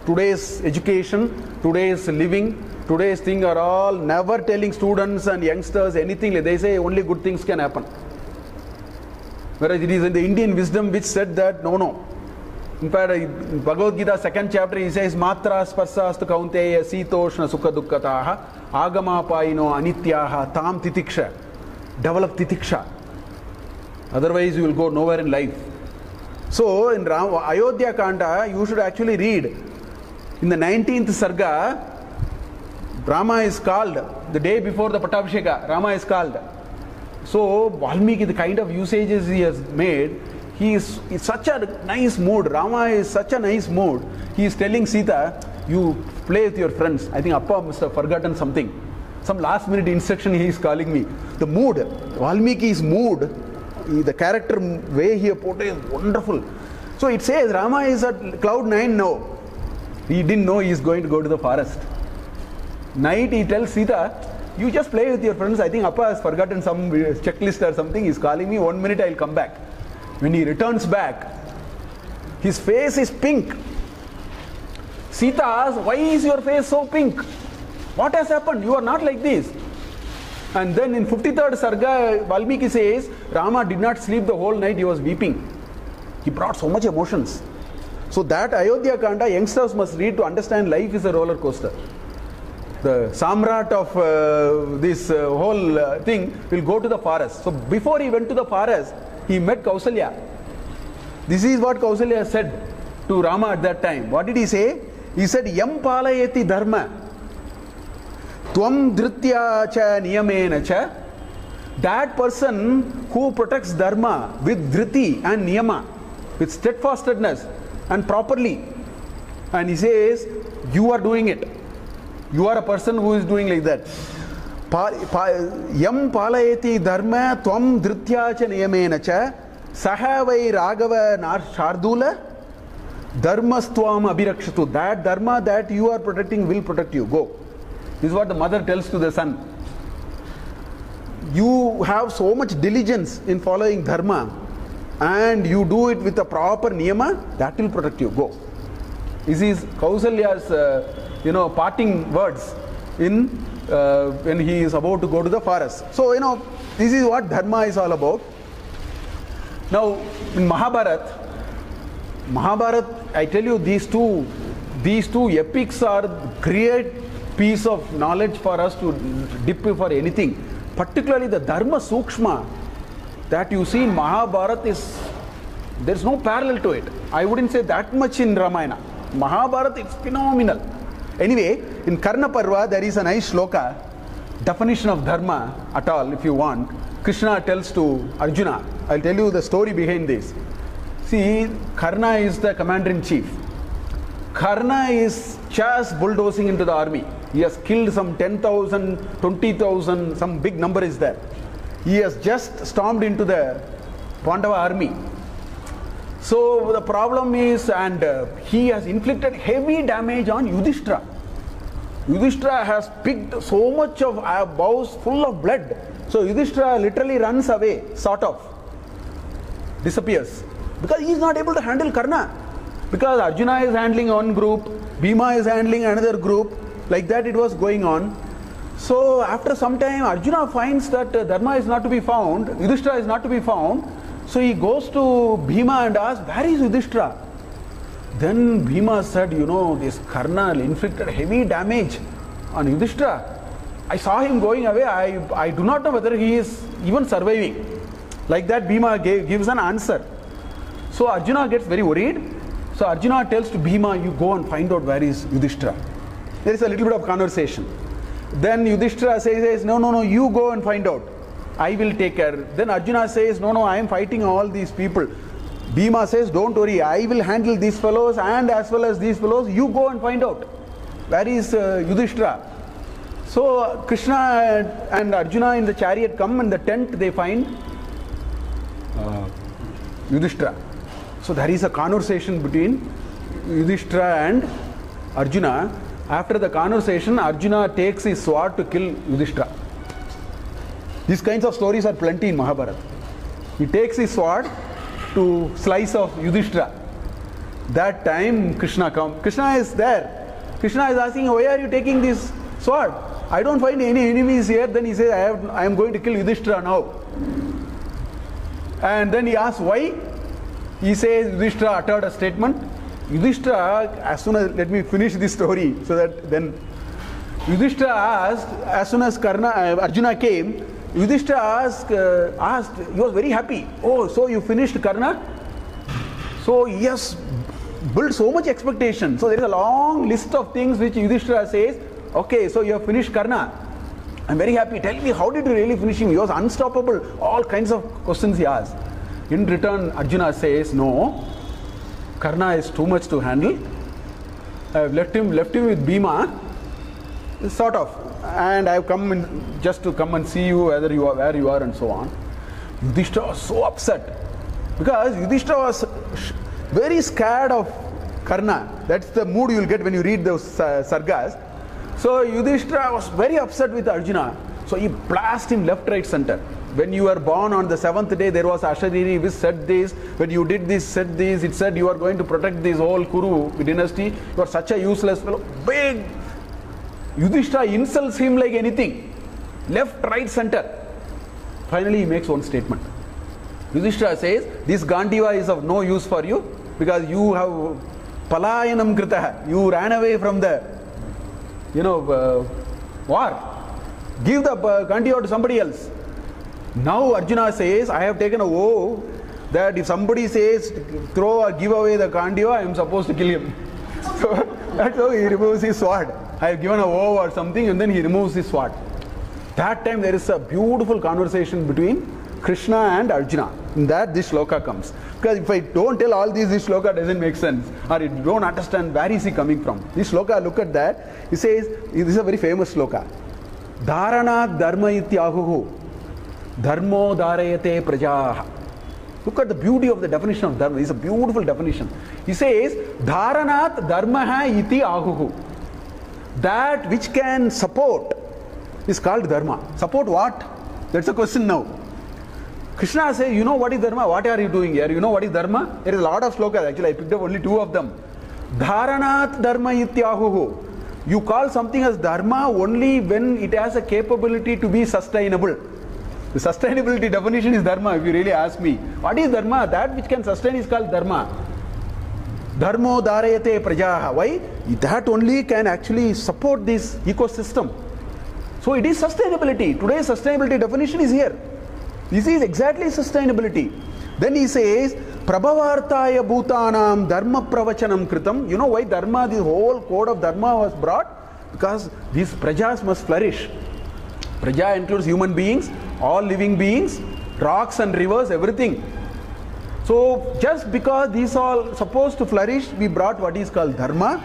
Today's education, today's living, today's thing are all never telling students and youngsters anything. They say only good things can happen. Whereas it is in the Indian wisdom which said that no. In fact, in Bhagavad Gita 2nd chapter he says Matra sparsastu kaunteya sitoshna sukha dukkataha agama paino anityaha tam titiksha. Develop titiksha. Otherwise you will go nowhere in life. So in Ayodhya Kanda you should actually read. In the 19th Sarga, Rama is called, the day before the Pattabhisheka, Rama is called. So Valmiki, the kind of usages he has made, he is in such a nice mood. Rama is such a nice mood. He is telling Sita, you play with your friends. I think Appa must have forgotten something. Some last minute instruction he is calling me. The mood, Valmiki's mood, the character way he portrays is wonderful. So it says Rama is at cloud 9 now. He didn't know he is going to go to the forest. Night he tells Sita, you just play with your friends. I think Appa has forgotten some checklist or something. He is calling me. 1 minute I will come back. When he returns back, his face is pink. Sita asks, why is your face so pink? What has happened? You are not like this. And then in 53rd Sarga, Valmiki says, Rama did not sleep the whole night. He was weeping. He brought so much emotions. So that Ayodhya Kanda, youngsters must read to understand life is a roller coaster. The Samrat of this whole thing will go to the forest. So before he went to the forest, he met Kausalya. This is what Kausalya said to Rama at that time. What did he say? He said, Yam palayati dharma, tvam dhritya cha niyamena cha. That person who protects dharma with dhriti and niyama, with steadfastness and properly. And he says, you are doing it. You are a person who is doing like that. Yam palayati dharma tvam dhritya cha niyamena cha sahavai raghava shardula dharmastvam abhirakshatu. That dharma that you are protecting will protect you. Go. This is what the mother tells to the son. You have so much diligence in following dharma and you do it with a proper niyama, that will protect you. Go. This is Kausalya's parting words in when he is about to go to the forest. So this is what dharma is all about. Now in Mahabharata, I tell you, these two epics are great piece of knowledge for us to dip for anything. Particularly the Dharma Sukshma that you see in Mahabharata there's no parallel to it. I wouldn't say that much in Ramayana. Mahabharata is phenomenal. Anyway, in Karna Parva there is a nice shloka, definition of dharma at all if you want. Krishna tells to Arjuna. I'll tell you the story behind this. See, Karna is the commander-in-chief. Karna is just bulldozing into the army. He has killed some 10,000, 20,000, some big number is there. He has just stormed into the Pandava army. So the problem is, and he has inflicted heavy damage on Yudhishthira. Yudhishthira has picked so much of bows full of blood. So Yudhishthira literally runs away, sort of. Disappears. Because he is not able to handle Karna. Because Arjuna is handling one group, Bhima is handling another group. Like that it was going on. So after some time Arjuna finds that Dharma is not to be found, Yudhishthira is not to be found. So he goes to Bhima and asks, where is Yudhishthira? Then Bhima said, this Karna inflicted heavy damage on Yudhishthira. I saw him going away. I do not know whether he is even surviving. Like that Bhima gives an answer. So Arjuna gets very worried. So Arjuna tells to Bhima, you go and find out where is Yudhishthira. There is a little bit of conversation. Then Yudhishthira says, no, you go and find out. I will take care. Then Arjuna says, no, I am fighting all these people. Bhima says, don't worry, I will handle these fellows and as well as these fellows. You go and find out. Where is Yudhishthira? So Krishna and Arjuna in the chariot come, in the tent they find Yudhishthira. So there is a conversation between Yudhishthira and Arjuna. After the conversation, Arjuna takes his sword to kill Yudhishthira. These kinds of stories are plenty in Mahabharata. He takes his sword to slice off Yudhishthira. That time Krishna comes. Krishna is there. Krishna is asking, why are you taking this sword? I don't find any enemies here. Then he says, I am going to kill Yudhishthira now. And then he asks, why? He says, Yudhishthira uttered a statement. Yudhishthira, as soon as, let me finish this story, so that then Yudhishthira asked, as soon as Arjuna came, Yudhishthira asked, he was very happy. Oh, so you finished Karna? So he has built so much expectation. So there is a long list of things which Yudhishthira says, okay, so you have finished Karna. I'm very happy. Tell me, how did you really finish him? He was unstoppable. All kinds of questions he asked. In return, Arjuna says, no, Karna is too much to handle. I have left him with Bhima, sort of, and I have come in just to come and see you, whether you are where you are and so on. Yudhishthira was so upset because Yudhishthira was very scared of Karna. That's the mood you will get when you read those sargas. So Yudhishthira was very upset with Arjuna. So he blasted him left, right, center. When you were born on the 7th day, there was Ashadiri which said this. When you did this, said this. It said you are going to protect this whole Kuru dynasty. You are such a useless fellow. Big. Yudhishthira insults him like anything. Left, right, center. Finally, he makes one statement. Yudhishthira says, this Gandiva is of no use for you because you have palayanam kritaha. You ran away from the, war. Give the Gandiva to somebody else. Now Arjuna says, I have taken a vow that if somebody says throw or give away the Gandiva, I am supposed to kill him. So that's how he removes his sword. I have given a vow or something, and then he removes his sword. That time there is a beautiful conversation between Krishna and Arjuna. In that this shloka comes. Because if I don't tell all this shloka doesn't make sense. Or you don't understand where is he coming from. This shloka, look at that. He says, this is a very famous shloka. Dharanat dharma ityahuhu. Dharmo dharayate prajaha. Look at the beauty of the definition of dharma. It's a beautiful definition. He says, Dharanat dharmaha iti ahuhu. That which can support is called dharma. Support what? That's the question now. Krishna says, you know what is dharma? What are you doing here? You know what is dharma? There is a lot of slokas. Actually, I picked up only 2 of them. Dharanat dharma ityahuhu. You call something as dharma only when it has a capability to be sustainable. The sustainability definition is dharma, if you really ask me. What is dharma? That which can sustain is called dharma. Dharmo dharayate prajaha. Why? That only can actually support this ecosystem. So it is sustainability. Today's sustainability definition is here. This is exactly sustainability. Then he says, Prabhavartaya bhutanam dharma pravachanam kritam. You know why dharma, the whole code of dharma was brought? Because these prajas must flourish. Praja includes human beings, all living beings, rocks and rivers, everything. So just because these are supposed to flourish, we brought what is called dharma.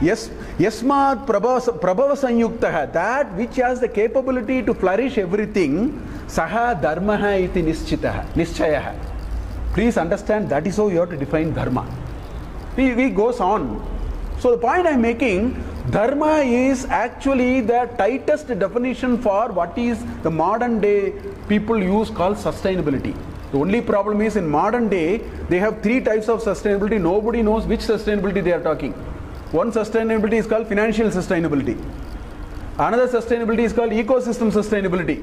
Yes, yasmat prabhava sanyuktaha, that which has the capability to flourish everything, saha dharmaha iti nishchayaha. Please understand, that is how you have to define dharma. He goes on. So the point I am making, dharma is actually the tightest definition for what is the modern day people use called sustainability. The only problem is in modern day, they have 3 types of sustainability. Nobody knows which sustainability they are talking. One sustainability is called financial sustainability. Another sustainability is called ecosystem sustainability.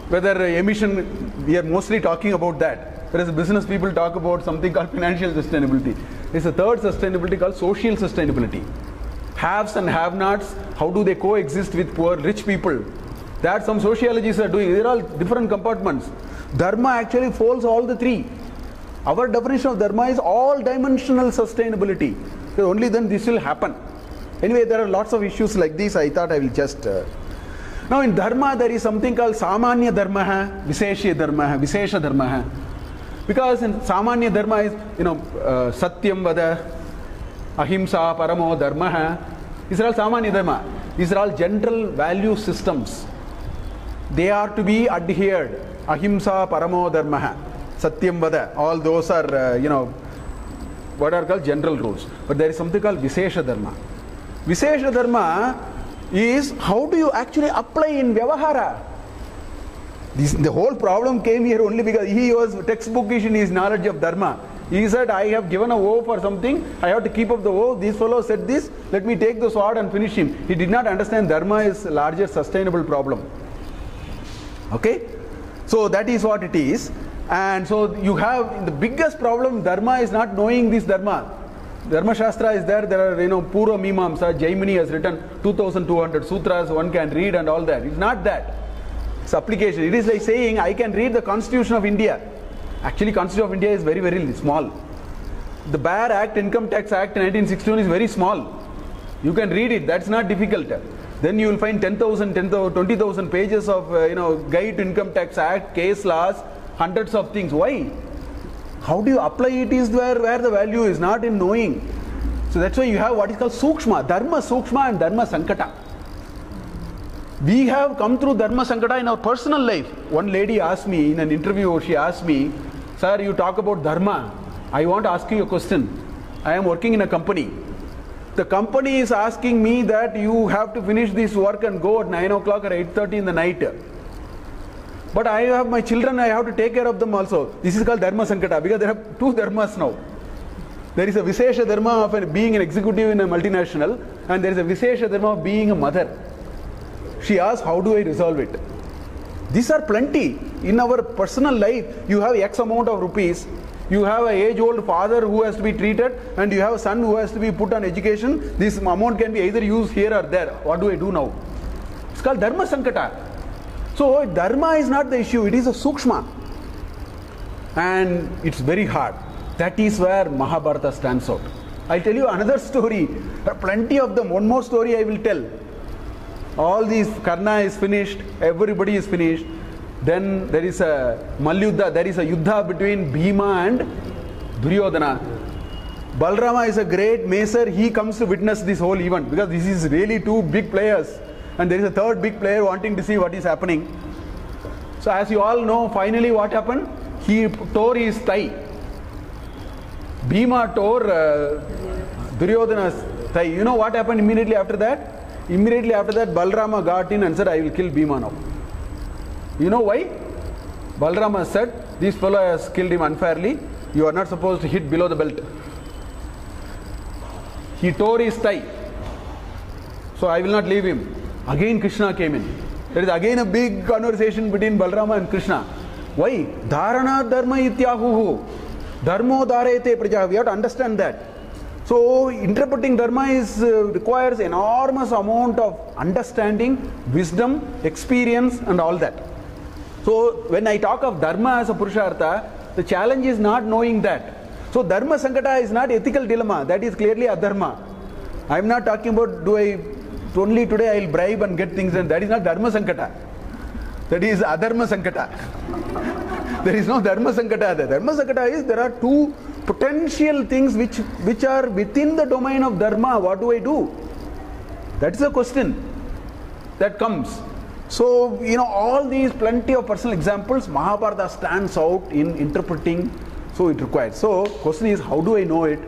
Whether emission, we are mostly talking about that. Whereas business people talk about something called financial sustainability. There's a third sustainability called social sustainability. Haves and have-nots, how do they coexist with poor, rich people? That some sociologists are doing. They're all different compartments. Dharma actually folds all the 3. Our definition of dharma is all-dimensional sustainability. So only then this will happen. Anyway, there are lots of issues like this. I thought I will just... Now in dharma, there is something called samanya dharma, visesha dharma, visesha dharma. Because in Samanya Dharma is, Satyam Vada, Ahimsa, Paramo Dharma. These are all Samanya Dharma. These are all general value systems. They are to be adhered. Ahimsa, Paramo Dharma, Satyam Vada. All those are, what are called general rules. But there is something called Vishesha Dharma. Vishesha Dharma is how do you actually apply in Vyavahara. The whole problem came here only because he was textbookish in his knowledge of Dharma. He said, I have given a vow for something, I have to keep up the vow. This fellow said this, let me take the sword and finish him. He did not understand Dharma is a larger sustainable problem. Okay? So that is what it is. And so you have the biggest problem. Dharma is not knowing this Dharma. Dharma Shastra is there. There are, Purva Mimamsa. Jaimini has written 2200 sutras one can read and all that. It's not that. It's application. It is like saying I can read the Constitution of India. Actually, Constitution of India is very, very small. The BAR Act, Income Tax Act 1961 is very small. You can read it. That's not difficult. Then you will find 10,000, 20,000 pages of Guide to Income Tax Act, case laws, hundreds of things. Why? How do you apply it is where the value is, not in knowing. So that's why you have what is called Sukshma, Dharma Sukshma and Dharma Sankata. We have come through Dharma Sankata in our personal life. One lady asked me in an interview, she asked me, sir, you talk about Dharma. I want to ask you a question. I am working in a company. The company is asking me that you have to finish this work and go at 9 o'clock or 8:30 in the night. But I have my children, I have to take care of them also. This is called Dharma Sankata because there are two dharmas now. There is a Vishesha Dharma of being an executive in a multinational, and there is a Vishesha Dharma of being a mother. She asked, how do I resolve it? These are plenty. In our personal life, you have X amount of rupees. You have an age-old father who has to be treated, and you have a son who has to be put on education. This amount can be either used here or there. What do I do now? It's called Dharma Sankata. So Dharma is not the issue, it is a Sukshma. And it's very hard. That is where Mahabharata stands out. I'll tell you another story. There are plenty of them. One more story I will tell. All these, Karna is finished, everybody is finished. Then there is a Malyuddha, there is a Yuddha between Bhima and Duryodhana. Balrama is a great macer, he comes to witness this whole event because this is really two big players. And there is a third big player wanting to see what is happening. So as you all know, finally what happened? He tore his thigh. Bhima tore Duryodhana's thigh. You know what happened immediately after that? Immediately after that, Balrama got in and said, I will kill Bhima now. You know why? Balrama said, this fellow has killed him unfairly. You are not supposed to hit below the belt. He tore his thigh. So I will not leave him. Again Krishna came in. There is again a big conversation between Balrama and Krishna. Why? Dharana dharma ityahuhu. Dharmo dharete praja. We have to understand that. So interpreting dharma requires enormous amount of understanding, wisdom, experience and all that. So when I talk of dharma as a purushartha, the challenge is not knowing that. So Dharma Sankata is not ethical dilemma. That is clearly adharma. I am not talking about only today I will bribe and get things done. That is not Dharma Sankata. That is Adharma Sankata. There is no Dharma Sankata there. Dharma Sankata is there are two potential things which are within the domain of Dharma. What do I do? That is the question that comes. So, all these plenty of personal examples, Mahabharata stands out in interpreting, so it requires. So, question is, how do I know it?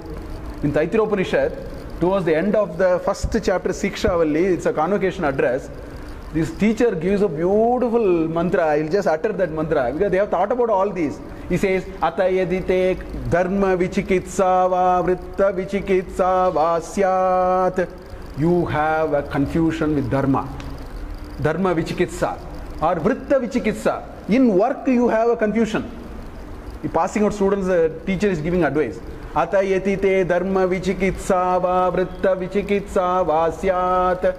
In Taittiriya Upanishad, towards the end of the first chapter, Sikshavalli, it's a convocation address. This teacher gives a beautiful mantra. I will just utter that mantra because they have thought about all these. He says, Ata yadite dharma vichikitsa va vritta vichikitsa va syat. You have a confusion with dharma. Dharma vichikitsa or vritta vichikitsa. In work you have a confusion. Passing out students, the teacher is giving advice. Ata yatite dharma vichikitsa va vritta vichikitsa va syat.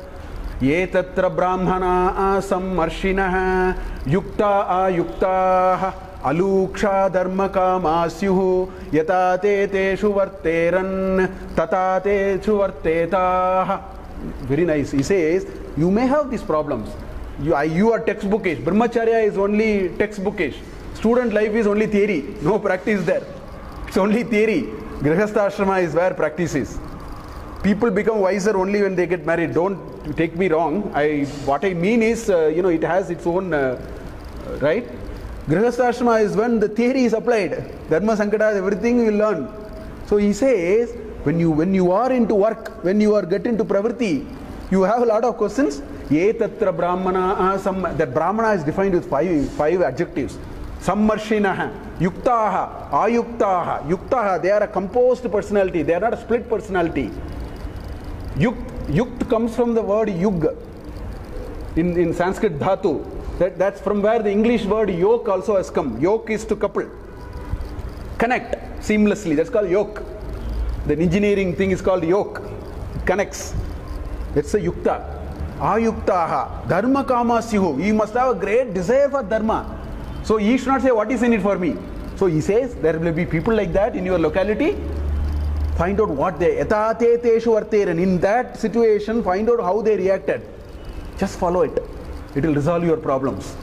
Ye tatra brahmana asam marshinaha yukta ayuktaha aluksha dharma kamasyuhu yata te teshu varteran tata teshu vartetaha. Very nice. He says, you may have these problems. You are textbookish. Brahmacharya is only textbookish. Student life is only theory, no practice there. It's only theory. Grihastha ashrama is where practice is. People become wiser only when they get married. Don't take me wrong. What I mean is, it has its own, right? Grihastha ashrama is when the theory is applied. Dharma Sankata, everything you will learn. So he says, when you are into work, when you are get into pravritti, you have a lot of questions. Ye tatra brahmana, that brahmana is defined with five adjectives. Sammarshinaha, yuktaha, ayuktaha. Yuktaha, they are a composed personality. They are not a split personality. Yukt comes from the word yug in Sanskrit dhatu. That's from where the English word yoke also has come. Yoke is to couple, connect seamlessly. That's called yoke. The engineering thing is called yoke. It connects. That's a yukta. Ayuktaha, dharma kama sihu. You must have a great desire for dharma. So he should not say, what is in it for me? So he says, there will be people like that in your locality. Find out what they, etate teshu arteren. In that situation, find out how they reacted. Just follow it. It will resolve your problems.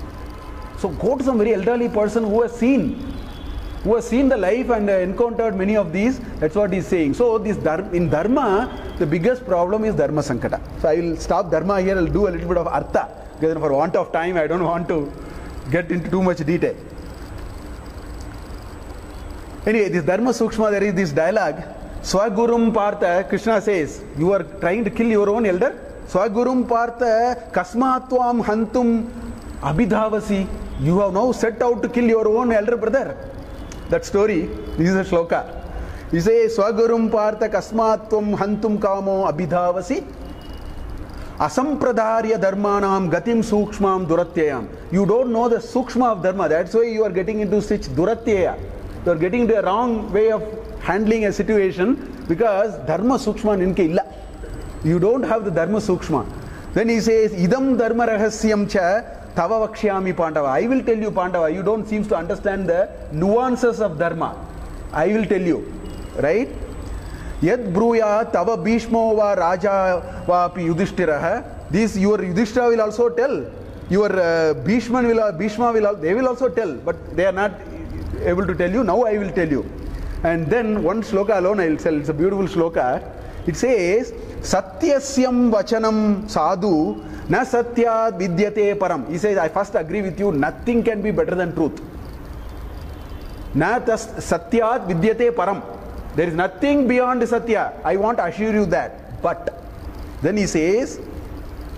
So go to some very elderly person who has seen the life and encountered many of these. That's what he's saying. So this in Dharma, the biggest problem is Dharma Sankata. So I will stop Dharma here. I'll do a little bit of Artha. Because for want of time, I don't want to get into too much detail. Anyway, this Dharma Sukshma, there is this dialogue. Swagurum Partha, Krishna says, you are trying to kill your own elder? Swagurum Partha, Kasmatvam Hantum Abhidhavasi. You have now set out to kill your own elder brother. That story, this is a shloka. He says, Swagurum Partha Kasmatvam Hantum Kamo Abhidhavasi. Asampradarya Dharmanam Gatim Sukshmam Duratyayam. You don't know the Sukshma of Dharma. That's why you are getting into such Duratyaya. You are getting into a wrong way of handling a situation because Dharma Sukshma ninke illa. You don't have the Dharma Sukshma. Then he says, Idam Dharma Rahasyam cha Tava Vakshyami Pandava. I will tell you, Pandava, you don't seem to understand the nuances of Dharma. I will tell you. Right? Yad Bruya Tava Bhishmo va Raja va api Yudhishthiraha. This your Yudhishthira will also tell. Your Bhishma they will also tell. But they are not able to tell you. Now I will tell you. And then one shloka alone I will tell. It's a beautiful shloka. It says, Satyasyam Vachanam Sadhu Na Satyad Vidyate Param. He says, I first agree with you, nothing can be better than truth. Na Satyad Vidyate Param. There is nothing beyond Satya. I want to assure you that. But then he says,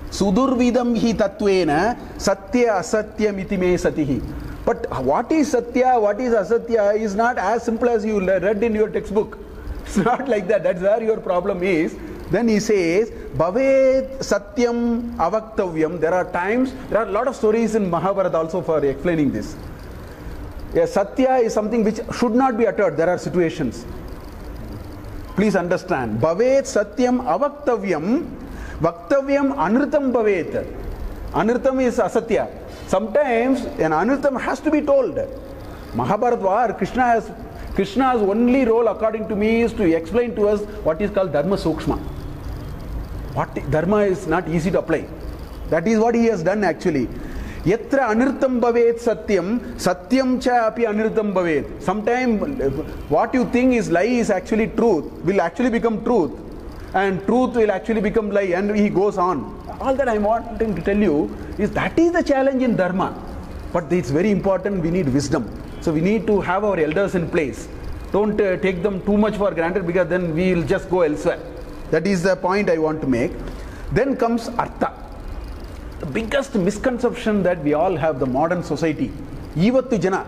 Sudurvidam hi tatvena Satya Asatya mitime satihi. But what is Satya, what is Asatya is not as simple as you read in your textbook. It's not like that. That's where your problem is. Then he says, Bhavet Satyam Avaktavyam. There are times, there are a lot of stories in Mahabharata also for explaining this. Yeah, Satya is something which should not be uttered. There are situations. Please understand. Bhavet Satyam Avaktavyam. Vaktavyam Anritam Bhavet. Anritam is Asatya. Sometimes an Anritam has to be told. Mahabharata war, Krishna's only role according to me is to explain to us what is called Dharma Sukshma. What Dharma is not easy to apply. That is what he has done actually. Yatra Anritam Bhavet Satyam, Satyam cha api Anritam Bhavet. Sometimes what you think is lie is actually truth, will actually become truth. And truth will actually become lie, and he goes on. All that I am wanting to tell you is that is the challenge in Dharma. But it's very important, we need wisdom. So we need to have our elders in place. Don't take them too much for granted because then we will just go elsewhere. That is the point I want to make. Then comes Artha. The biggest misconception that we all have, the modern society. Ivattu jana.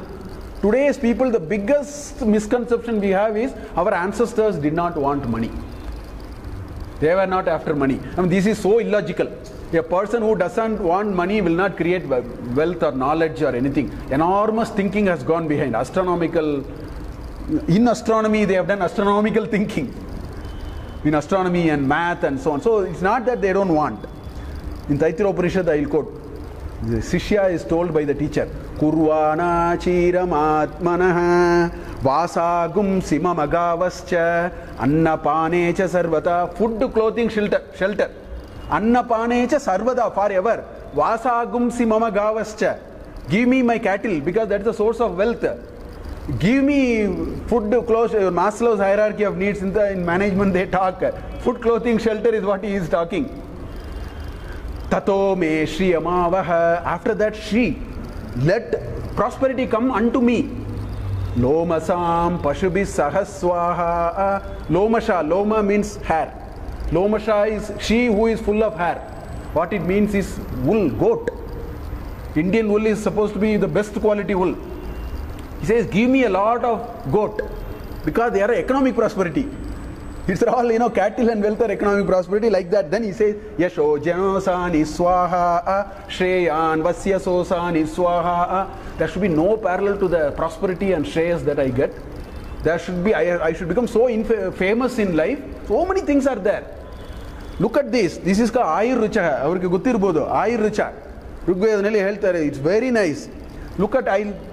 Today's people, the biggest misconception we have is our ancestors did not want money. They were not after money. I mean, this is so illogical. A person who doesn't want money will not create wealth or knowledge or anything. Enormous thinking has gone behind. In astronomy, they have done astronomical thinking. In astronomy and math and so on. So it's not that they don't want. In Taittiriya Upanishad, I will quote. The Shishya is told by the teacher, Kurvana chiram atmanaha vasagum simamagavascha annapanecha sarvata. Food, clothing, shelter. Annapanecha sarvada, forever. Vasagum simamagavascha. Give me my cattle, because that's the source of wealth. Give me food, clothes. Maslow's hierarchy of needs in management, they talk. Food, clothing, shelter is what he is talking. Tato me Shri Amavaha. After that, Shri, let prosperity come unto me. Lomasam Pashubis Sahaswaha. Lomasha, Loma means hair. Lomasha is she who is full of hair. What it means is wool, goat. Indian wool is supposed to be the best quality wool. He says, give me a lot of goat, because they are economic prosperity. It's all, cattle and wealth are economic prosperity, like that. Then he says, Yasho Janosani Swaha, Shreyan Vasya Sosani Swaha. There should be no parallel to the prosperity and shreyas that I get. There should be, I should become so famous in life. So many things are there. Look at this. This is called Ayurrucha. Avarke gottirbodu. Ayurrucha. Rigvedanalli ಹೇಳ್ತಾರೆ. It's very nice. Look at,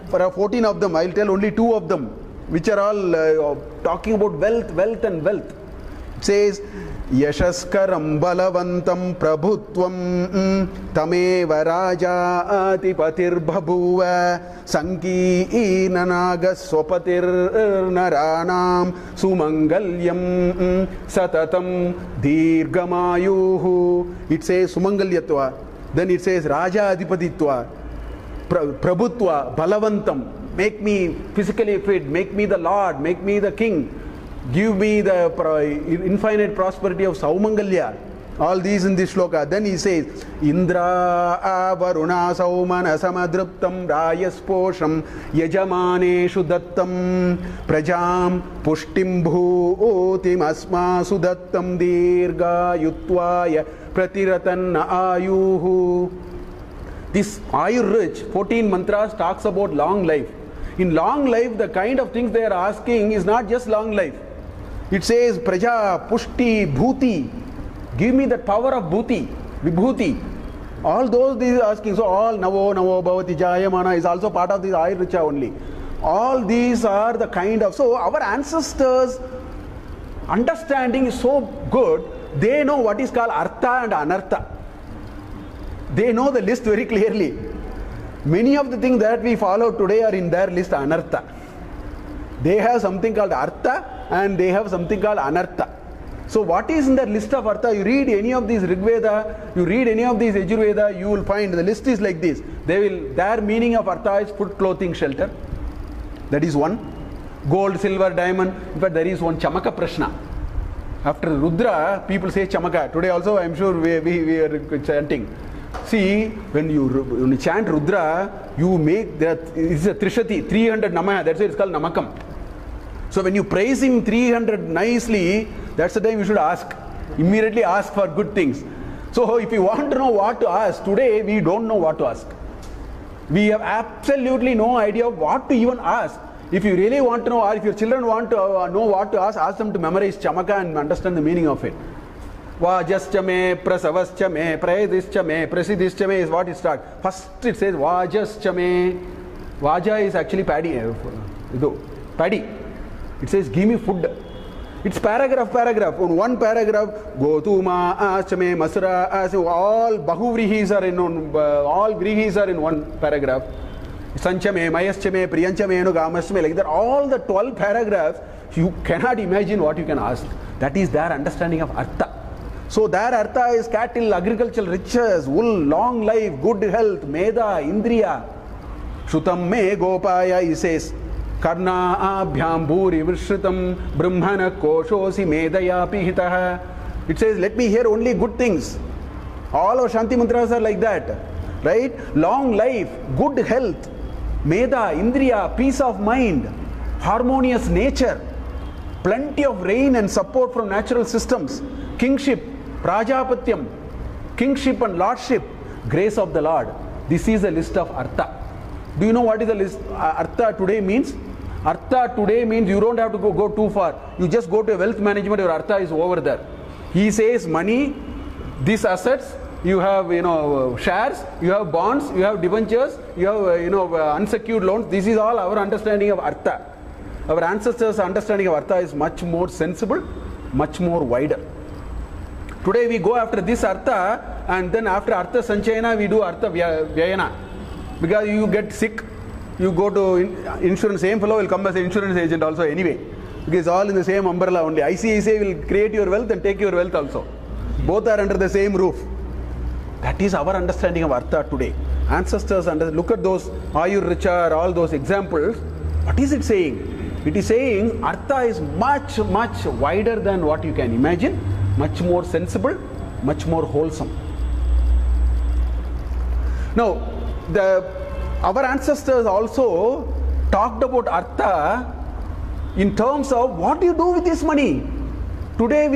for 14 of them, I'll tell only 2 of them, which are all talking about wealth and wealth. It says, Yashaskaram balavantam prabhutvam tameva raja atipatir bhabuva sanki inanaga swapatir naranam sumangalyam satatam dirgamayuhu. It says sumangalyatva. Then it says raja adipatitva. Prabhutva, balavantam, make me physically fit, make me the Lord, make me the King, give me the infinite prosperity of Saumangalya. All these in this shloka. Then he says, Indra avaruna saumana samadruptam rayasposham yajamaneshu dattam prajam pushtim bhutim asma sudattam dirga yutvaya pratiratan ayuhu. This Ayur-rich, 14 mantras talks about long life. In long life, the kind of things they are asking is not just long life. It says, Praja, Pushti, Bhuti. Give me the power of Bhuti, Vibhuti. All those these are asking. So all Navo, Bhavati, Jayamana is also part of this Ayur-richa only. All these are the kind of... So our ancestors' understanding is so good, they know what is called Artha and Anartha. They know the list very clearly. Many of the things that we follow today are in their list Anartha. They have something called Artha and they have something called Anartha. So what is in the list of Artha? You read any of these Rigveda, you read any of these Yajurveda, you will find the list is like this. Their meaning of Artha is food, clothing, shelter. That is one. Gold, silver, diamond. In fact, there is one Chamaka Prashna. After Rudra, people say Chamaka. Today also I am sure we are chanting. See, when you chant Rudra, you make that, it's a Trishati, 300 Namah, that's why it's called Namakam. So when you praise him 300 nicely, that's the time you should ask. Immediately ask for good things. So if you want to know what to ask, today we don't know what to ask. We have absolutely no idea of what to even ask. If you really want to know, or if your children want to know what to ask them to memorize Chamaka and understand the meaning of it. Vajascha me, prasavascha me, prayadischa me, prasidischa me is what it starts. First it says Vajascha me. Vaja is actually paddy. Paddy. It says give me food. It's paragraph. On one paragraph, Gotuma Achame, Masura, all Bahuvrihis are in all Vrihis are in one paragraph. Sanchame, Mayaschame, Priyanchame, Gamasme, like that. All the 12 paragraphs, you cannot imagine what you can ask. That is their understanding of Artha. So their Artha is cattle, agricultural riches, wool, long life, good health, Meda, Indriya. Shutam me Gopaya, he says, Karna abhyam bhuri vrishritam brahmana koshosi medaya pihitaha. It says, let me hear only good things. All our Shanti mantras are like that. Right? Long life, good health, Meda, Indriya, peace of mind, harmonious nature, plenty of rain and support from natural systems, kingship, Prajapatyam, kingship and lordship, grace of the Lord. This is a list of Artha. Do you know what is the list? Artha today means? Artha today means you don't have to go too far. You just go to wealth management, your Artha is over there. He says money, these assets, you have shares, you have bonds, you have debentures, you have unsecured loans. This is all our understanding of Artha. Our ancestors' understanding of Artha is much more sensible, much more wider. Today we go after this Artha, and then after Artha Sanchayana we do Artha Vyayana. Because you get sick, you go to insurance, same fellow will come as an insurance agent also anyway. Because it's all in the same umbrella only. ICICI will create your wealth and take your wealth also. Both are under the same roof. That is our understanding of Artha today. Ancestors look at those Ayur Richa, all those examples. What is it saying? It is saying Artha is much, much wider than what you can imagine, much more sensible, much more wholesome. Now, our ancestors also talked about Artha in terms of what do you do with this money. Today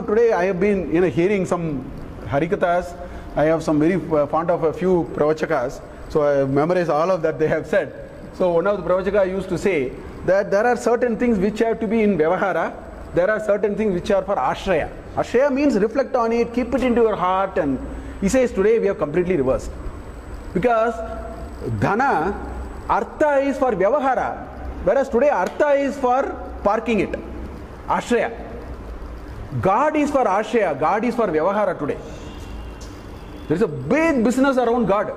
today I have been hearing some Harikathas. I have some very fond of a few Pravachakas, so I memorize all of that they have said. So one of the Pravachaka used to say that there are certain things which have to be in Vyavahara, there are certain things which are for Ashraya. Ashraya means reflect on it, keep it into your heart, and he says today we have completely reversed. Because Dhana, Artha is for Vyavahara, whereas today Artha is for parking it. Ashraya. God is for Ashraya, God is for Vyavahara today. There is a big business around God.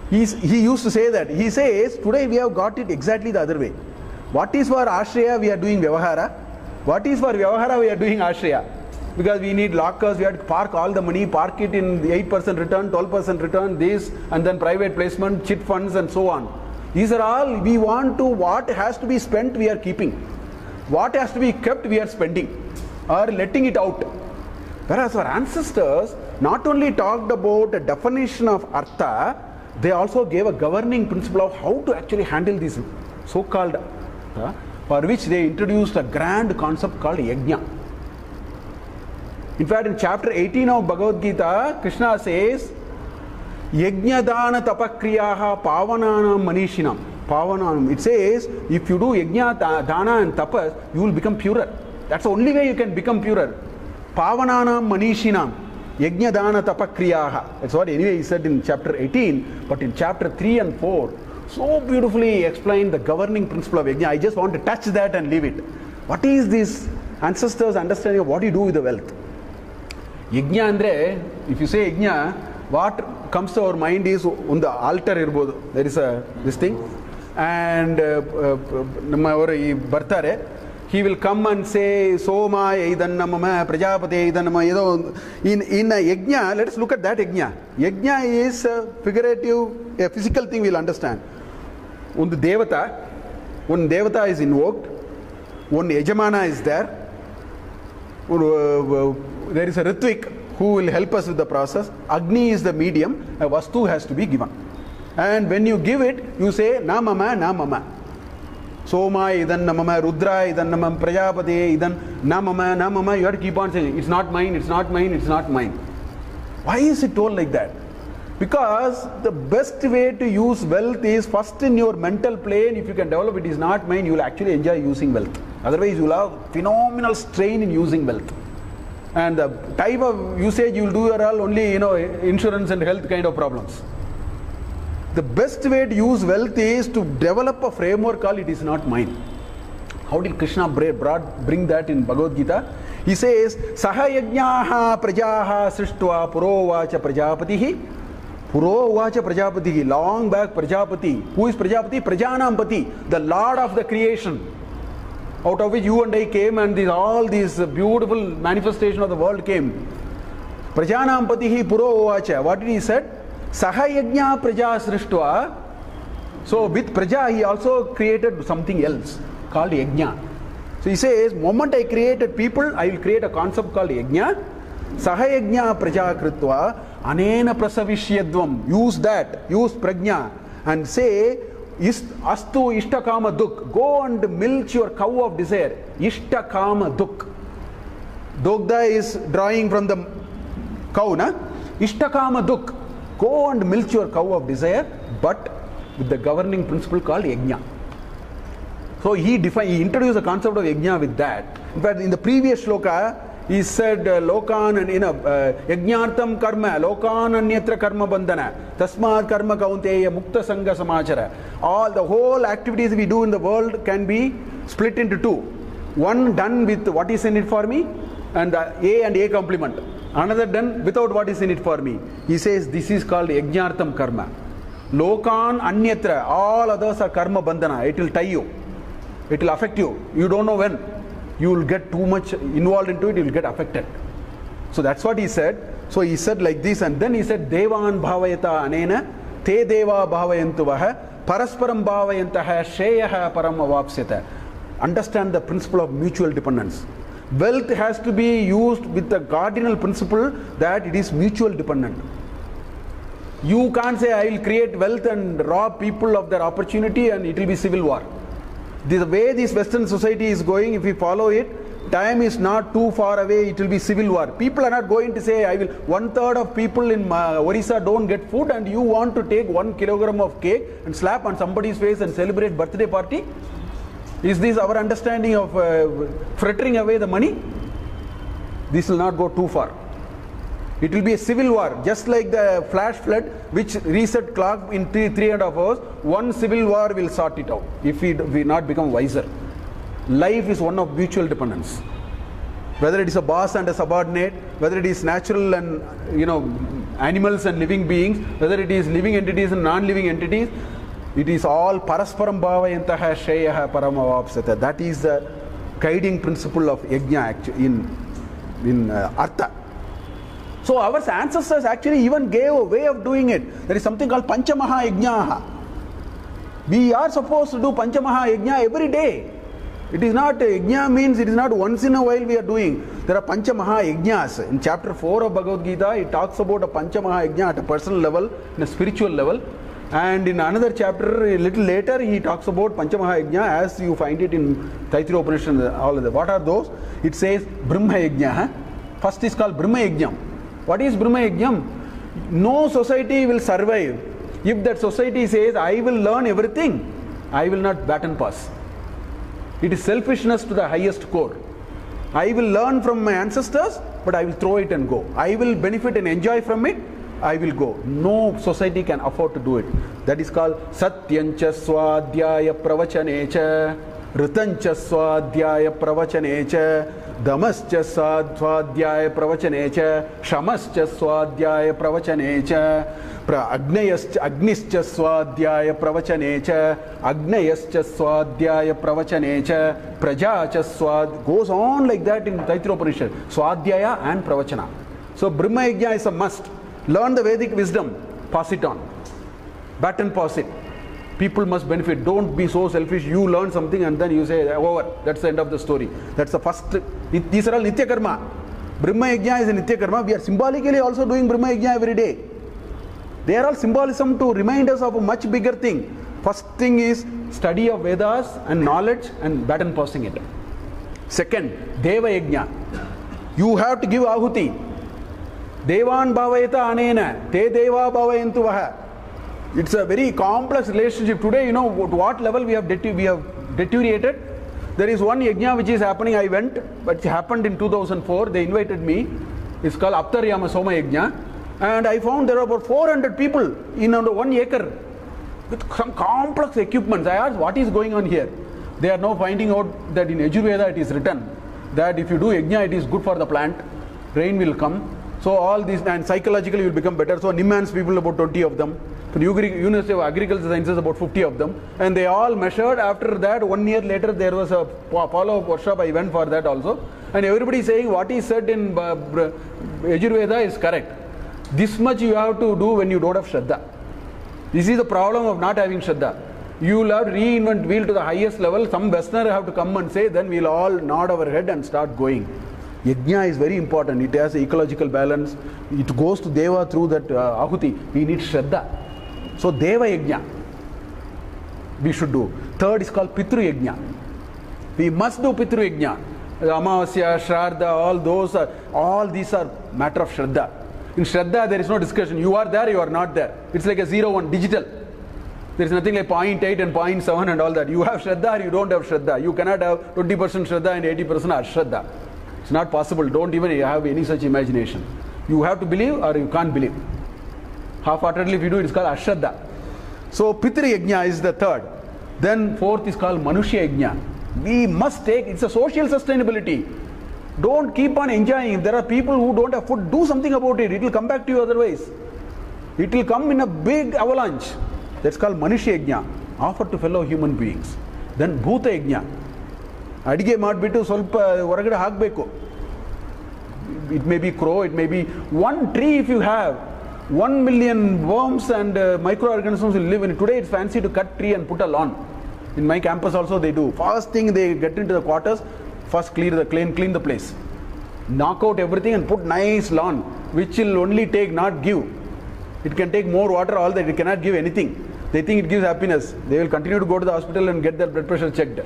He used to say that. He says, today we have got it exactly the other way. What is for Ashraya, we are doing Vyavahara. What is for Vyavahara, we are doing Ashraya. Because we need lockers, we have to park all the money, park it in the 8% return, 12% return, this, and then private placement, chit funds, and so on. These are all, we want to, what has to be spent, we are keeping. What has to be kept, we are spending, or letting it out. Whereas our ancestors not only talked about a definition of Artha, they also gave a governing principle of how to actually handle this so-called Artha, for which they introduced a grand concept called Yajna. In fact, in chapter 18 of Bhagavad Gita, Krishna says, Yajna dana tapakriyaha pavananam manishinam. Pavananam. It says, if you do Yajna, dana and tapas, you will become purer. That's the only way you can become purer. Pavananam manishinam. Yajna dana tapakriyaha. That's what anyway he said in chapter 18. But in chapter 3 and 4, so beautifully explained the governing principle of Yajna. I just want to touch that and leave it. What is this ancestors' understanding of what you do with the wealth? Yajna andre, if you say Yajna, what comes to our mind is on the altar irbodu. There is this thing. And he will come and say, Soma Idannamama, Prajapati Idannama. In a Yajna, let us look at that Yajna. Yajna is a figurative, a physical thing we'll understand. One Devata is invoked, one Yajamana is there. There is a Ritvik who will help us with the process. Agni is the medium, a Vastu has to be given. And when you give it, you say, Na mama, na mama. Soma idan namama, Rudra idan namam, Prajapati idan namama, namama. You have to keep on saying, it's not mine, it's not mine, it's not mine. Why is it told like that? Because the best way to use wealth is first in your mental plane. If you can develop it is not mine, you will actually enjoy using wealth. Otherwise, you will have phenomenal strain in using wealth. And the type of usage you will do are all only, insurance and health kind of problems. The best way to use wealth is to develop a framework called it is not mine. How did Krishna bring that in Bhagavad Gita? He says, Saha yajnaha prajaha srishtva purovacha prajapatihi. Purovacha prajapatihi. Long back Prajapati. Who is Prajapati? Prajanampati, the Lord of the creation. Out of which you and I came, and all these beautiful manifestation of the world came. Prajanampatihi purovacha. What did he said? Saha yajna praja srishtva. So with praja he also created something else called yajna. So he says, moment I created people, I will create a concept called yajna. Saha yajna praja kritva anena prasavishyadvam. Use that, use prajna and say, Astu ishtakama duk. Go and milk your cow of desire. Ishtakama duk. Dogda is drawing from the cow, na? Ishtakama duk. Go and milk your cow of desire, but with the governing principle called yajna. So he introduced the concept of yajna with that. In fact, in the previous shloka, he said, Lokan and yajnartam karma, Lokan anyatra karma bandhana, Tasmat karma kaunteya mukta sangha samachara. All the whole activities we do in the world can be split into two. One done with what is in it for me, and A complement. Another done without what is in it for me. He says this is called yajnartam karma. Lokan anyatra, all others are karma bandhana. It will tie you. It will affect you. You don't know when. You will get too much involved into it, you will get affected. So that's what he said. So he said like this, and then he said, Devan bhavayata anena, te deva bhavayantuvaha, parasparam bhavayantaha, shreyaha param avapsyata. Understand the principle of mutual dependence. Wealth has to be used with the cardinal principle that it is mutual dependent. You can't say, I will create wealth and rob people of their opportunity and it will be civil war. The way this Western society is going, if we follow it, time is not too far away, it will be civil war. People are not going to say, I will, 1/3 of people in Orissa don't get food and you want to take 1 kilogram of cake and slap on somebody's face and celebrate birthday party? Is this our understanding of frittering away the money? This will not go too far. It will be a civil war, just like the flash flood, which reset clock in 3.5 hours. One civil war will sort it out if we not become wiser. Life is one of mutual dependence. Whether it is a boss and a subordinate, whether it is natural and animals and living beings, whether it is living entities and non-living entities, it is all parasparam bhavayantaha shreyaha param avapsyata. That is the guiding principle of yajna in Artha. So our ancestors actually even gave a way of doing it. There is something called Panchamaha Yajnaha. We are supposed to do Panchamaha Yajna every day. It is not, Yajna means it is not once in a while we are doing. There are Panchamaha Yajnas. In chapter 4 of Bhagavad Gita, it talks about a Panchamaha Yajna at a personal level, in a spiritual level. And in another chapter, a little later, he talks about Panchamaha Yajna as you find it in Taittiriya Upanishad. All of that. What are those? It says Brahma Yajna. First is called Brahma Yajna. What is Brahma Yajna? No society will survive if that society says, I will learn everything, I will not baton pass. It is selfishness to the highest core. I will learn from my ancestors, but I will throw it and go. I will benefit and enjoy from it, I will go. No society can afford to do it. That is called Satyancha Swadhyaya Pravachanecha, Ritancha Swadhyaya Pravachanecha, Damascha Swadhyaya Pravachanecha, Shamascha Swadhyaya Pravachanecha, Agnischa Swadhyaya Pravachanecha, Agnayascha Swadhyaya Pravachanecha, Prajacha Swad, goes on like that in Taittiriya Upanishad. Swadhyaya and Pravachana. So Brahma Yajna is a must. Learn the Vedic wisdom, pass it on. Baton pass it. People must benefit. Don't be so selfish. You learn something and then you say, over. That's the end of the story. That's the first. These are all Nitya Karma. Brahma Yajna is a Nitya Karma. We are symbolically also doing Brahma Yajna every day. They are all symbolism to remind us of a much bigger thing. First thing is study of Vedas and knowledge and baton passing it. Second, Deva Yajna. You have to give Ahuti. Devan bhavayata anena, te deva bhavayantuvaha. It's a very complex relationship. Today, to what level we have deteriorated. There is one yajna which is happening. I went, but it happened in 2004. They invited me. It's called Aptaryama Soma Yajna. And I found there are about 400 people in 1 acre with some complex equipment. I asked, what is going on here? They are now finding out that in Ajurveda it is written that if you do yajna, it is good for the plant. Rain will come. So all these, and psychologically you will become better. So Nimmans people, about 20 of them. So University of Agricultural Sciences, about 50 of them. And they all measured. After that, 1 year later, there was a follow-up workshop. I went for that also. And everybody is saying what is said in Ajurveda is correct. This much you have to do when you don't have Shraddha. This is the problem of not having Shraddha. You will have to reinvent wheel to the highest level. Some Westerner have to come and say, then we will all nod our head and start going. Yajna is very important. It has ecological balance. It goes to Deva through that Ahuti. We need Shraddha. So Deva Yajna we should do. Third is called Pitru Yajna. We must do Pitru Yajna. Amavasya, Shraddha, all these are matter of Shraddha. In Shraddha there is no discussion. You are there, you are not there. It's like a 0-1 digital. There is nothing like 0.8 and 0.7 and all that. You have Shraddha or you don't have Shraddha. You cannot have 20% Shraddha and 80% Ashraddha. It's not possible. Don't even have any such imagination. You have to believe or you can't believe. Half-heartedly if you do, it's called Ashraddha. So Pitri Yajna is the third. Then fourth is called Manushya Yajna. We must take, it's a social sustainability. Don't keep on enjoying. If there are people who don't have food, do something about it. It will come back to you otherwise. It will come in a big avalanche. That's called Manishya Yajna, offered to fellow human beings. Then Bhuta Yajna. Adige madbitu solpa horagade haakbeku. It may be crow, it may be one tree. If you have 1 million worms and microorganisms will live in it. Today it's fancy to cut tree and put a lawn. In my campus also they do. First thing they get into the quarters, first clean the place. Knock out everything and put nice lawn, which will only take, not give. It can take more water, all that. It cannot give anything. They think it gives happiness. They will continue to go to the hospital and get their blood pressure checked.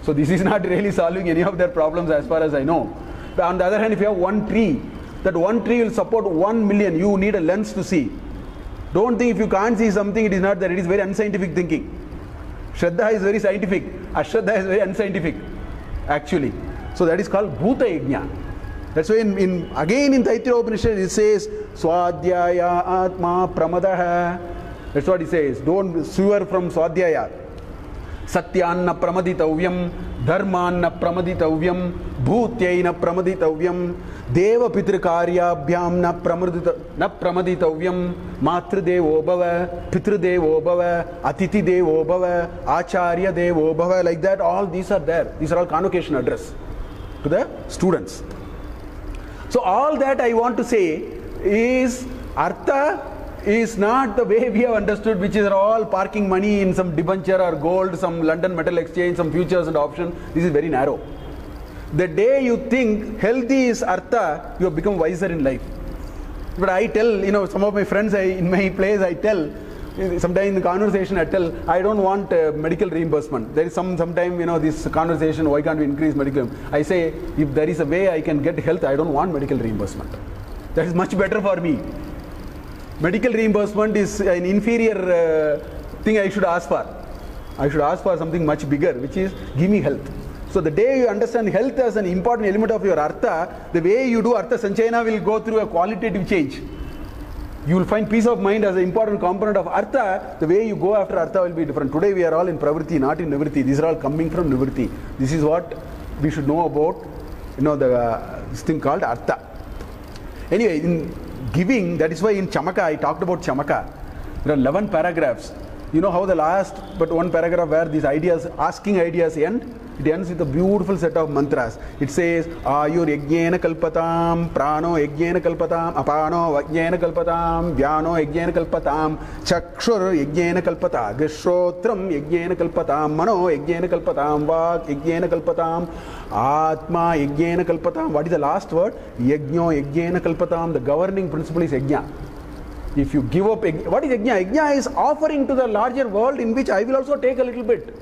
So this is not really solving any of their problems as far as I know. But on the other hand, if you have one tree, that one tree will support 1 million. You need a lens to see. Don't think if you can't see something, it is not there. It is very unscientific thinking. Shraddha is very scientific. Ashraddha is very unscientific, actually. So that is called Bhuta Yajna. That's why again in Taittiriya Upanishad it says, Swadhyaya Atma Pramadaha. That's what it says. Don't swear from Swadhyaya. Satyanna Pramaditavyam, Dharmanna Pramaditavyam, Bhutyaina Pramaditavyam, Deva Pitrikaryabhyam na Pramaditavyam, Matradevo Bhava, Pitradevo Bhava, Atiti Devo Bhava, Acharya Devo Bhava, like that. All these are there. These are all convocation address to the students. So all that I want to say is Artha is not the way we have understood, which is all parking money in some debenture or gold, some London Metal Exchange, some futures and options. This is very narrow. The day you think healthy is Artha, you have become wiser in life. But I tell, some of my friends in my place, I tell, sometimes in the conversation I tell, I don't want medical reimbursement. There is sometime, this conversation, why can't we increase medical? I say, if there is a way I can get health, I don't want medical reimbursement. That is much better for me. Medical reimbursement is an inferior thing I should ask for. I should ask for something much bigger, which is give me health. So the day you understand health as an important element of your Artha, the way you do Artha Sanchayana will go through a qualitative change. You will find peace of mind as an important component of Artha. The way you go after Artha will be different. Today we are all in Pravritti, not in Nivritti. These are all coming from Nivritti. This is what we should know about, this thing called Artha. Anyway, in giving, that is why in Chamaka, I talked about Chamaka. There are 11 paragraphs. You know how the last but one paragraph where these ideas, asking ideas end? It ends with a beautiful set of mantras. It says, Ayur Yajnena Kalpatam, Prano Yajnena Kalpatam, Apano Yajnena Kalpatam, Vyano Yajnena Kalpatam, Chakshur Yajnena Kalpatam, Gashotram Yajnena Kalpatam, Mano Yajnena Kalpatam, Vak Yajnena Kalpatam, Atma Yajnena Kalpatam. What is the last word? Yajno Yajnena Kalpatam. The governing principle is Yajna. If you give up, what is Yajna? Yajna is offering to the larger world in which I will also take a little bit.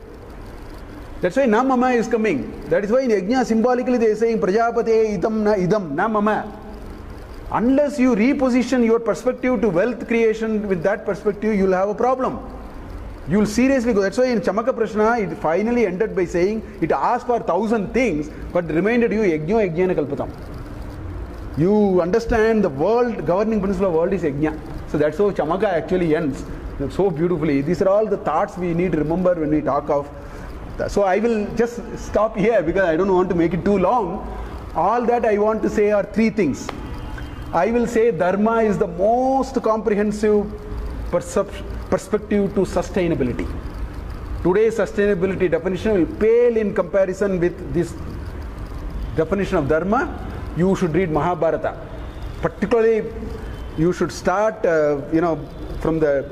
That's why na mama is coming. That is why in Yajna symbolically they are saying Prajapate idam na idam na mama. Unless you reposition your perspective to wealth creation with that perspective, you will have a problem. You will seriously go. That's why in Chamaka Prashna it finally ended by saying it asked for 1,000 things but reminded you Yajno Yajnena Kalpatam. You understand the world, governing principle of the world is Yajna. So that's how Chamaka actually ends so beautifully. These are all the thoughts we need to remember when we talk of. So I will just stop here because I don't want to make it too long. All that I want to say are 3 things. I will say Dharma is the most comprehensive perspective to sustainability. Today's sustainability definition will pale in comparison with this definition of Dharma. You should read Mahabharata. Particularly, you should start, from the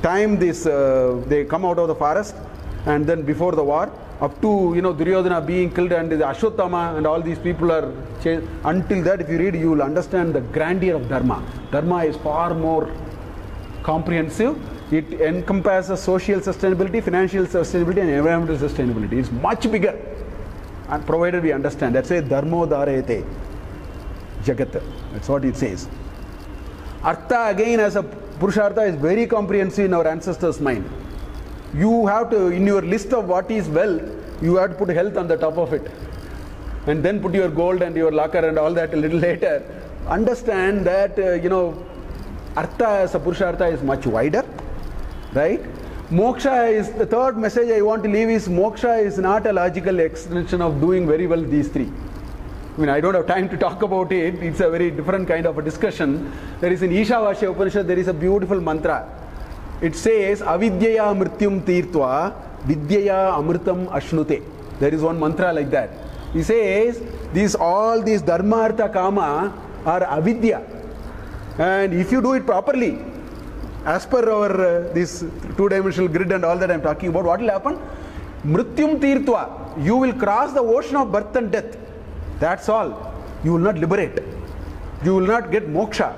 time they come out of the forest and then before the war, up to, Duryodhana being killed and the Ashwatthama and all these people are chased. Until that, if you read, you will understand the grandeur of Dharma. Dharma is far more comprehensive. It encompasses social sustainability, financial sustainability and environmental sustainability. It's much bigger, and provided we understand. That's why Dharmo Dharayate Jagat. That's what it says. Artha again as a Purushartha is very comprehensive in our ancestors' mind. You have to, in your list of what is wealth, you have to put health on the top of it. And then put your gold and your locker and all that a little later. Understand that, Artha as a Purushartha is much wider. Right? Moksha is, the third message I want to leave is, Moksha is not a logical extension of doing very well these 3. I don't have time to talk about it. It's a very different kind of a discussion. There is in Ishavasya Upanishad, there is a beautiful mantra. it says, avidyaya mrityum tirtva vidyaya amritam ashnute. There is one mantra like that. He says, all these dharma, artha, kama are avidya. And if you do it properly, as per our this two-dimensional grid and all that I am talking about, what will happen? Mrityum tirtva, you will cross the ocean of birth and death. That's all. You will not liberate. You will not get moksha.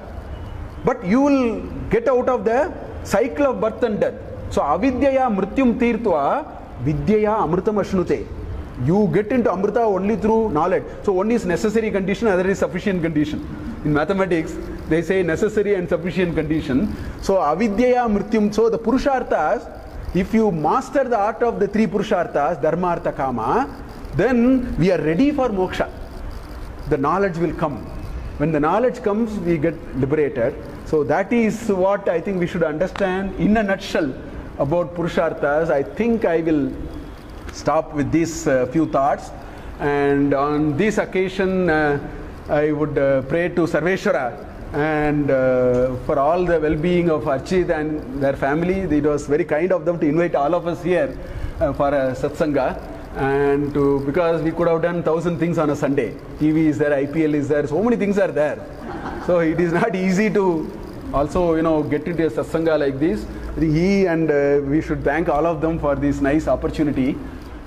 But you will get out of the cycle of birth and death. So, avidyaya mrityum tirtva vidyaya amritam ashnute. You get into amrita only through knowledge. So, one is necessary condition, other is sufficient condition. In mathematics, they say necessary and sufficient condition. So, avidyaya mrityum. So, the purusharthas, if you master the art of the three purusharthas, dharma, artha, kama, then we are ready for moksha. The knowledge will come. When the knowledge comes, we get liberated. So, that is what I think we should understand in a nutshell about purusharthas. I think I will stop with these few thoughts, and on this occasion I would pray to Sarveshwara and for all the well-being of Archit and their family. It was very kind of them to invite all of us here for a satsanga, and because we could have done 1,000 things on a Sunday. TV is there, IPL is there, so many things are there. So it is not easy to also get into a satsanga like this. He and we should thank all of them for this nice opportunity.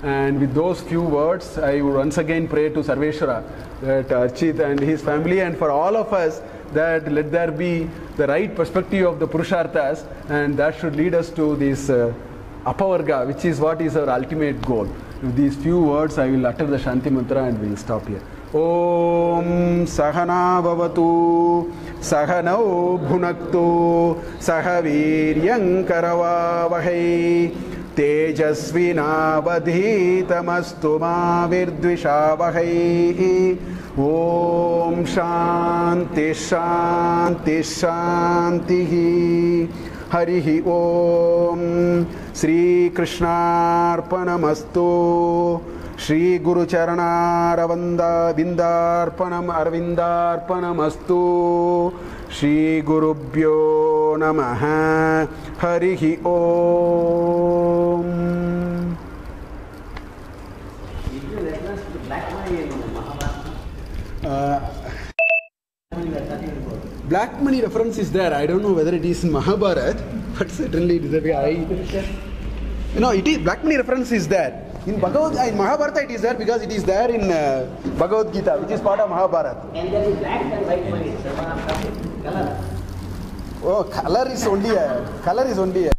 And with those few words, I would once again pray to Sarveshwara, that Archit and his family, and for all of us, that let there be the right perspective of the Purusharthas, and that should lead us to this apavarga, which is what is our ultimate goal. With these few words, I will utter the Shanti Mantra and we will stop here. Om Sahana Bhavatu Sahanau Bhunaktu Sahaviryam Karavavahai Tejasvinavadhitamastu ma virdvishavahai. Om Shanti Shanti Shanti. Harihi Om. Sri Krishnarpanamastu. Shri Guru Charana Arvindarpanamastu. Shri Gurubhyo Namaha. Harihi Om. Did you reference to black money in Mahabharata? Black money reference is there. I don't know whether it is in Mahabharata, but certainly it is there. It is black money reference is there. In Mahabharata it is there because it is there in Bhagavad Gita, which is part of Mahabharata. And there is black and white money, color. Oh, color is only a